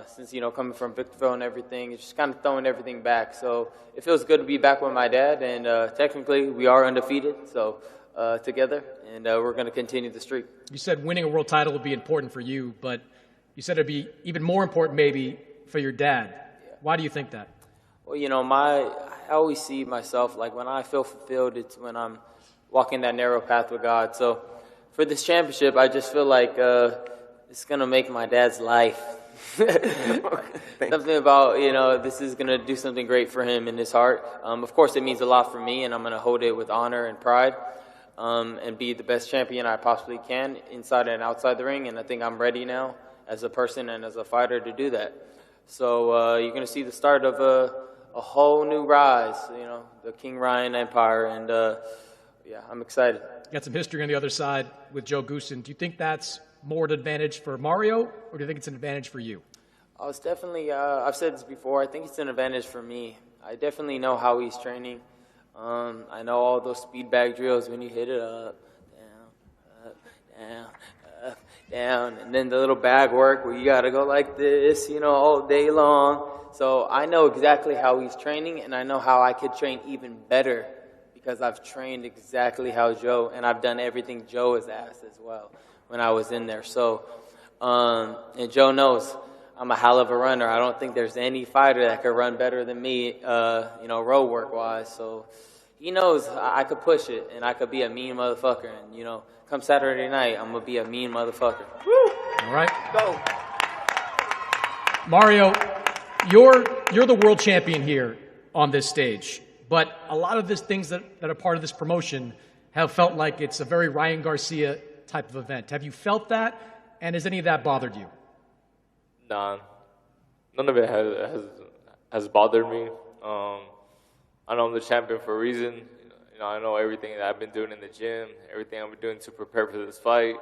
since, you know, coming from Victorville and everything. It's just kind of throwing everything back. So it feels good to be back with my dad. And technically, we are undefeated, so together. And we're going to continue the streak. You said winning a world title would be important for you, but you said it would be even more important maybe for your dad. Yeah. Why do you think that? Well, you know, I always see myself, like when I feel fulfilled, it's when I'm walking that narrow path with God. So for this championship, I just feel like it's going to make my dad's life. Something about, you know, this is going to do something great for him in his heart. Of course, it means a lot for me, and I'm going to hold it with honor and pride and be the best champion I possibly can inside and outside the ring. And I think I'm ready now as a person and as a fighter to do that. So you're going to see the start of a whole new rise, you know, the King Ryan Empire. And, yeah, I'm excited. You got some history on the other side with Joe Goossen. Do you think that's more an advantage for Mario, or do you think it's an advantage for you? Oh, it's definitely, I've said this before, I think it's an advantage for me. I definitely know how he's training. I know all those speed bag drills when you hit it up, down, up, down, and then the little bag work where you got to go like this, you know, all day long. So I know exactly how he's training, and I know how I could train even better because I've trained exactly how Joe, and I've done everything Joe has asked as well when I was in there. So, and Joe knows I'm a hell of a runner. I don't think there's any fighter that could run better than me, you know, road work-wise. So he knows I could push it, and I could be a mean motherfucker. And, you know, come Saturday night, I'm going to be a mean motherfucker. Woo! All right. Go. Mario, you're the world champion here on this stage. But a lot of these things that are part of this promotion have felt like it's a very Ryan Garcia type of event. Have you felt that? And has any of that bothered you? Nah, none of it has bothered me. I know I'm the champion for a reason. You know, I know everything that I've been doing in the gym, everything I've been doing to prepare for this fight.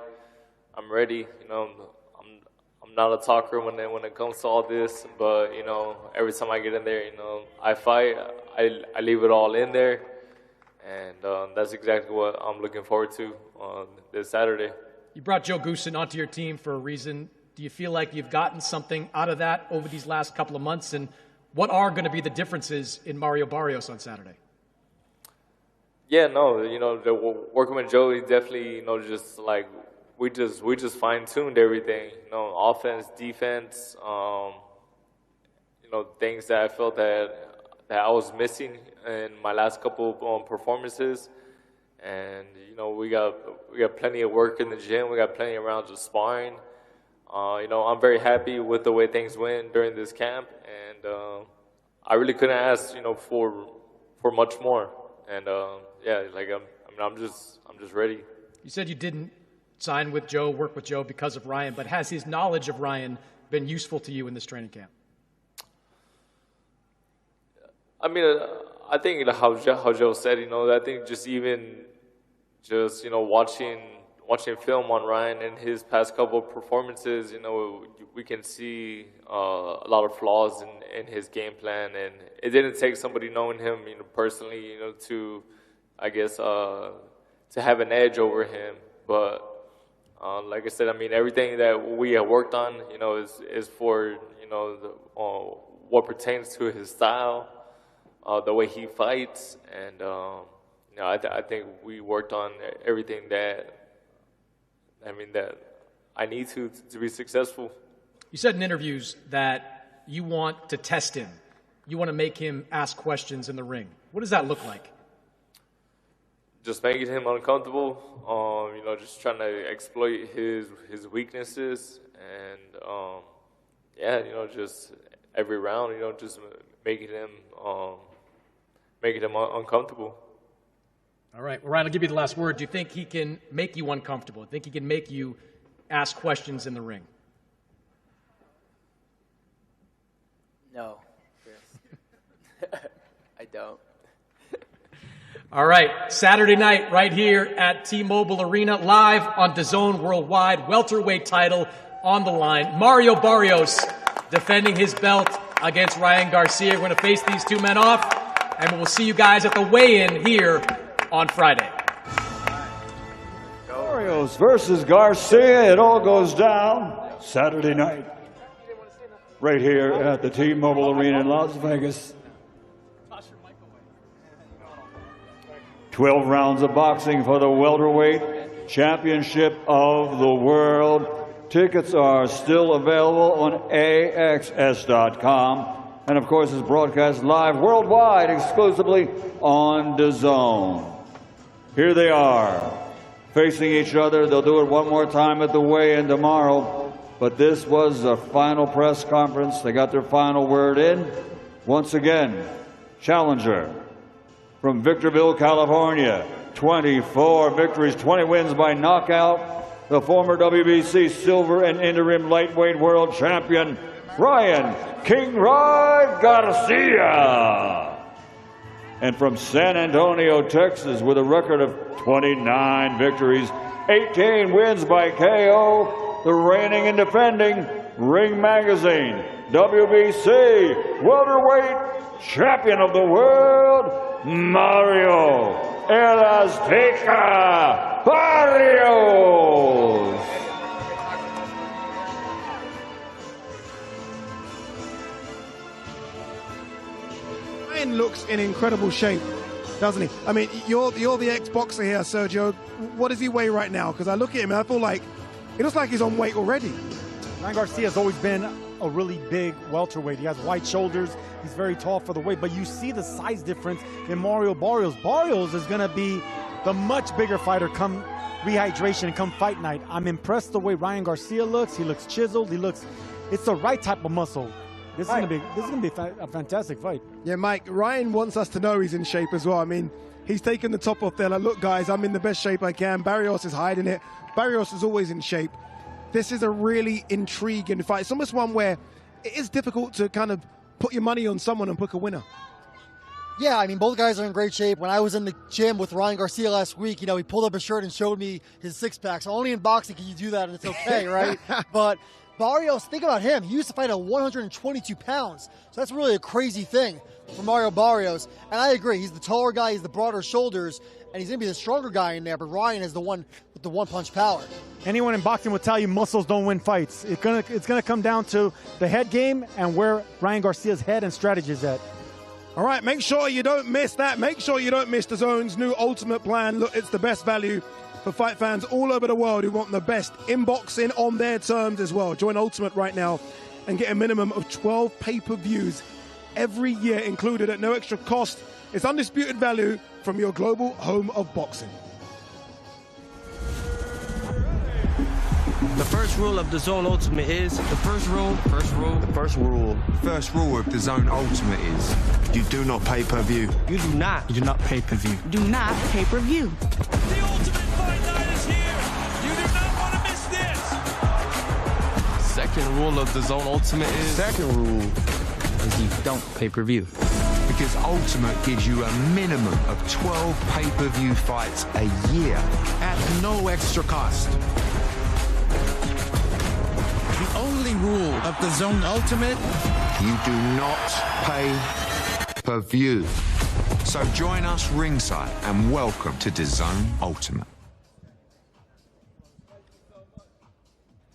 I'm ready. You know, I'm not a talker when it comes to all this, but you know, every time I get in there, you know, I fight. I leave it all in there, and that's exactly what I'm looking forward to on this Saturday. You brought Joe Goosen onto your team for a reason. Do you feel like you've gotten something out of that over these last couple of months? And what are going to be the differences in Mario Barrios on Saturday? Yeah, no, you know, working with Joe, he definitely, you know, just like we just fine-tuned everything. You know, offense, defense, you know, things that I felt that I was missing in my last couple of performances. And you know, we got plenty of work in the gym. We got plenty of rounds of sparring. You know, I'm very happy with the way things went during this camp, and I really couldn't ask, you know, for much more. And yeah, like I'm just ready. You said you didn't sign with Joe, work with Joe because of Ryan, but has his knowledge of Ryan been useful to you in this training camp? I mean, I think how Joe said, you know, I think just you know, watching film on Ryan and his past couple of performances, you know, we can see a lot of flaws in his game plan, and it didn't take somebody knowing him, you know, personally, you know, to, I guess, to have an edge over him. But like I said, I mean, everything that we have worked on, you know, is for, you know, what pertains to his style, the way he fights, and you know, I think we worked on everything that I need to be successful. You said in interviews that you want to test him. You want to make him ask questions in the ring. What does that look like? Just making him uncomfortable, you know, just trying to exploit his weaknesses, and yeah, you know, just every round, you know, just making him uncomfortable. All right, well, Ryan, I'll give you the last word. Do you think he can make you uncomfortable? Do you think he can make you ask questions in the ring? No, Chris. I don't. All right, Saturday night right here at T-Mobile Arena, live on DAZN Worldwide, welterweight title on the line. Mario Barrios defending his belt against Ryan Garcia. We're going to face these two men off, and we'll see you guys at the weigh-in here on Friday. Barrios versus Garcia. It all goes down Saturday night right here at the T-Mobile Arena in Las Vegas. 12 rounds of boxing for the welterweight championship of the world. Tickets are still available on AXS.com. And of course, it's broadcast live worldwide exclusively on DAZN. Here they are, facing each other. They'll do it one more time at the weigh-in tomorrow. But this was a final press conference. They got their final word in. Once again, challenger from Victorville, California, 24 victories, 20 wins by knockout. The former WBC silver and interim lightweight world champion, Ryan King Rod Garcia. And from San Antonio, Texas, with a record of 29 victories, 18 wins by KO, the reigning and defending Ring Magazine WBC welterweight champion of the world, Mario El Azteca Barrios. Ryan looks in incredible shape, doesn't he? I mean, you're the ex-boxer here, Sergio. What does he weigh right now? Because I look at him and I feel like it looks like he's on weight already. Ryan Garcia has always been a really big welterweight. He has wide shoulders. He's very tall for the weight, but you see the size difference in Mario Barrios. Barrios is going to be the much bigger fighter come rehydration and come fight night. I'm impressed the way Ryan Garcia looks. He looks chiseled. It's the right type of muscle. This is going to be a fantastic fight. Yeah, Mike, Ryan wants us to know he's in shape as well. I mean, he's taken the top off there. Like, look, guys, I'm in the best shape I can. Barrios is hiding it. Barrios is always in shape. This is a really intriguing fight. It's almost one where it is difficult to kind of put your money on someone and pick a winner. Yeah, I mean, both guys are in great shape. When I was in the gym with Ryan Garcia last week, you know, he pulled up his shirt and showed me his six-pack. So only in boxing can you do that, and it's okay, right? But Barrios, think about him. He used to fight at 122 pounds. So that's really a crazy thing for Mario Barrios. And I agree. He's the taller guy. He's the broader shoulders. And he's going to be the stronger guy in there. But Ryan is the one with the one-punch power. Anyone in boxing will tell you muscles don't win fights. It's gonna come down to the head game and where Ryan Garcia's head and strategy is at. All right, make sure you don't miss that. Make sure you don't miss the Zone's new Ultimate Plan. Look, it's the best value for fight fans all over the world who want the best in boxing on their terms as well. Join Ultimate right now and get a minimum of 12 pay-per-views every year included at no extra cost. It's undisputed value from your global home of boxing. The first rule of the Zone Ultimate is the first rule of the Zone Ultimate is You do not pay-per-view. you do not pay-per-view. Do not pay-per-view. The Ultimate Fight Night is here. You do not want to miss this. Second rule of the Zone Ultimate is you don't pay-per-view. Because Ultimate gives you a minimum of 12 pay-per-view fights a year. At no extra cost. The only rule of the Zone Ultimate, You do not pay-per-view. So join us ringside and welcome to the Zone Ultimate.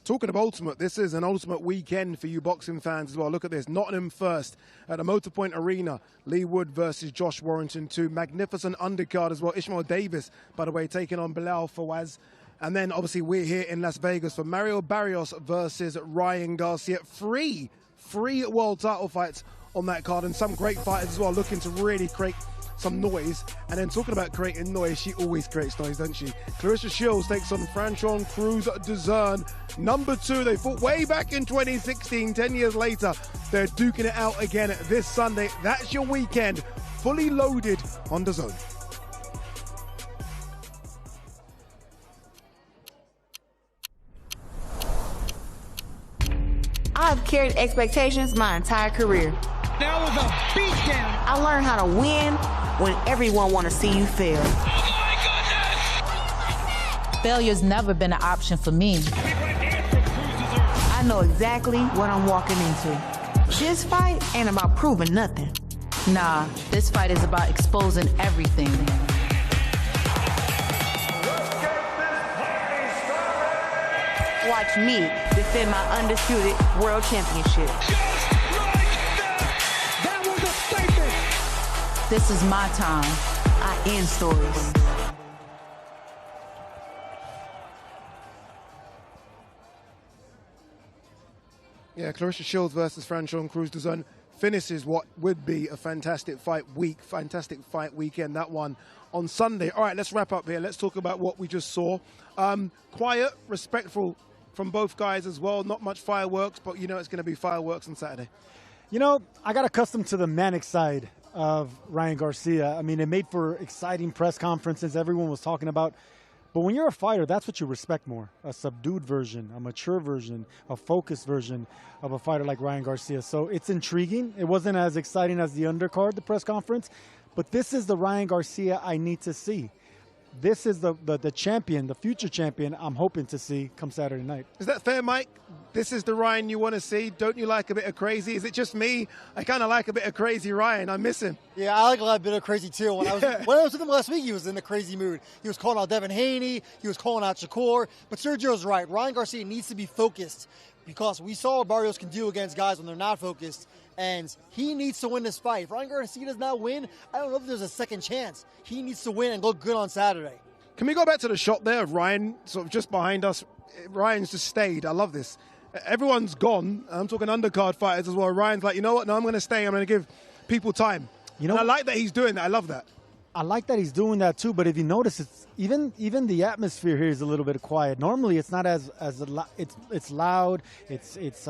Talking of Ultimate, this is an Ultimate weekend for you boxing fans as well. Look at this. Nottingham first at the Motorpoint Arena. Lee Wood versus Josh Warrington 2. Magnificent undercard as well. Ishmael Davis, by the way, taking on Bilal Fawaz. And then, obviously, we're here in Las Vegas for Mario Barrios versus Ryan Garcia. Three world title fights on that card. And some great fighters as well, looking to really create some noise. And then talking about creating noise, she always creates noise, doesn't she? Clarissa Shields takes on Franchon Cruz Duzern. Number 2, they fought way back in 2016. 10 years later, they're duking it out again this Sunday. That's your weekend, fully loaded on DAZN. I've carried expectations my entire career. That was a beatdown. I learned how to win when everyone want to see you fail. Failure's never been an option for me. I know exactly what I'm walking into. This fight ain't about proving nothing. Nah, this fight is about exposing everything. Watch me defend my undisputed world championship. That was a statement. This is my time. I end stories. Yeah, Clarissa Shields versus Franchon Cruz Duzern finishes what would be a fantastic fight weekend, that one on Sunday. All right, let's wrap up here. Let's talk about what we just saw. Quiet, respectful from both guys as well. Not much fireworks, but you know it's going to be fireworks on Saturday. You know, I got accustomed to the manic side of Ryan Garcia. I mean, it made for exciting press conferences. Everyone was talking about. But when you're a fighter, that's what you respect more. A subdued version, a mature version, a focused version of a fighter like Ryan Garcia. So it's intriguing. It wasn't as exciting as the undercard, the press conference. But this is the Ryan Garcia I need to see. This is the champion, the future champion I'm hoping to see come Saturday night. Is that fair, Mike? This is the Ryan you want to see? Don't you like a bit of crazy? Is it just me? I kind of like a bit of crazy Ryan. I miss him. Yeah, I like a bit of crazy too. When I was with him last week, he was in the crazy mood. He was calling out Devin Haney. He was calling out Shakur. But Sergio's right. Ryan Garcia needs to be focused because we saw what Barrios can do against guys when they're not focused. And he needs to win this fight. If Ryan Garcia does not win, I don't know if there's a second chance. He needs to win and look good on Saturday. Can we go back to the shot there of Ryan, sort of just behind us? Ryan's just stayed. I love this. Everyone's gone. I'm talking undercard fighters as well. Ryan's like, you know what? No, I'm going to stay. I'm going to give people time. You know, and I like that he's doing that. I love that. I like that he's doing that too. But if you notice, it's even the atmosphere here is a little bit quiet. Normally, it's not it's loud. It's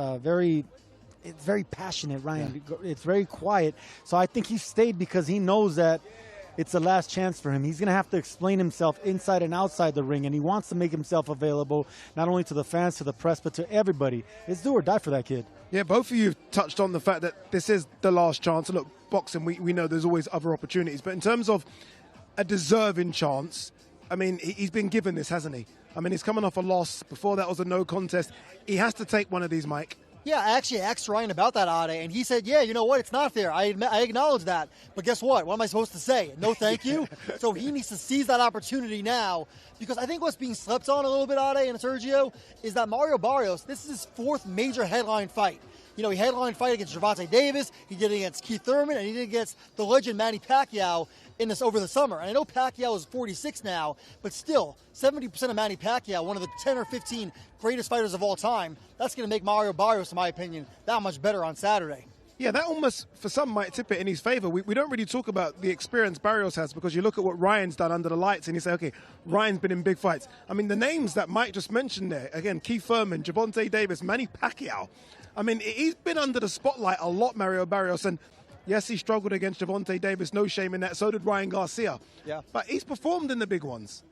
very passionate, Ryan. Yeah. It's very quiet. So I think he stayed because he knows that it's the last chance for him. He's going to have to explain himself inside and outside the ring, and he wants to make himself available not only to the fans, to the press, but to everybody. It's do or die for that kid. Yeah, both of you touched on the fact that this is the last chance. Look, boxing, we know there's always other opportunities, but in terms of a deserving chance, I mean, he's been given this, hasn't he? I mean, he's coming off a loss. Before that was a no contest. He has to take one of these, Mike. Yeah, I actually asked Ryan about that, Ade, and he said, yeah, you know what, it's not fair. I acknowledge that. But guess what? What am I supposed to say? No thank you? So he needs to seize that opportunity now, because I think what's being slept on a little bit, Ade and Sergio, is that Mario Barrios, this is his 4th major headline fight. You know, he headline fight against Gervonta Davis, he did it against Keith Thurman, and he did it against the legend Manny Pacquiao over the summer. And I know Pacquiao is 46 now, but still, 70% of Manny Pacquiao, one of the 10 or 15 greatest fighters of all time, that's going to make Mario Barrios, in my opinion, that much better on Saturday. Yeah, that almost, for some, might tip it in his favor. We don't really talk about the experience Barrios has, because you look at what Ryan's done under the lights and you say, okay, Ryan's been in big fights. I mean, the names that Mike just mentioned there, again, Keith Thurman, Gervonta Davis, Manny Pacquiao. I mean, he's been under the spotlight a lot, Mario Barrios, and yes, he struggled against Gervonta Davis, no shame in that. So did Ryan Garcia. Yeah. But he's performed in the big ones.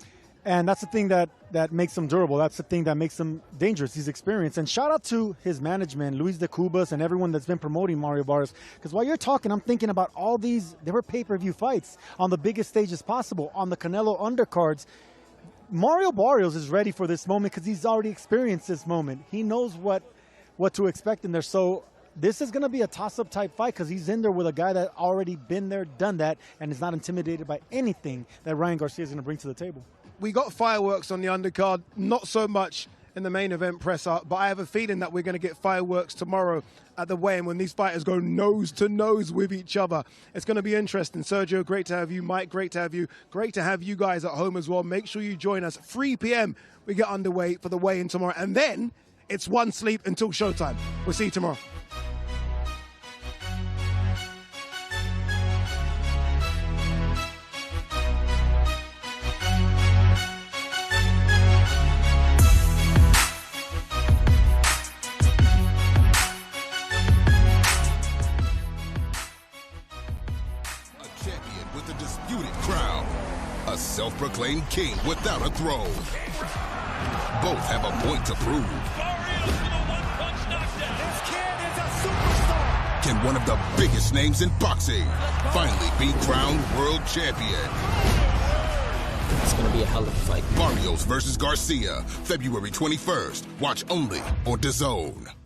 And that's the thing that makes him durable. That's the thing that makes him dangerous, his experience. And shout out to his management, Luis de Cubas, and everyone that's been promoting Mario Barrios. Because while you're talking, I'm thinking about all these, there were pay-per-view fights on the biggest stages possible, on the Canelo undercards. Mario Barrios is ready for this moment because he's already experienced this moment. He knows what to expect in there. So this is going to be a toss-up type fight because he's in there with a guy that already been there, done that, and is not intimidated by anything that Ryan Garcia is going to bring to the table. We got fireworks on the undercard, not so much in the main event presser, but I have a feeling that we're going to get fireworks tomorrow at the weigh-in when these fighters go nose to nose with each other. It's going to be interesting. Sergio, great to have you. Mike, great to have you. Great to have you guys at home as well. Make sure you join us. 3 p.m. we get underway for the weigh-in tomorrow, and then it's one sleep until showtime. We'll see you tomorrow. A self-proclaimed king without a throne. Both have a point to prove. This kid is a superstar. Can one of the biggest names in boxing finally be crowned world champion? It's going to be a hell of a fight. Barrios versus Garcia, February 21st. Watch only on DAZN.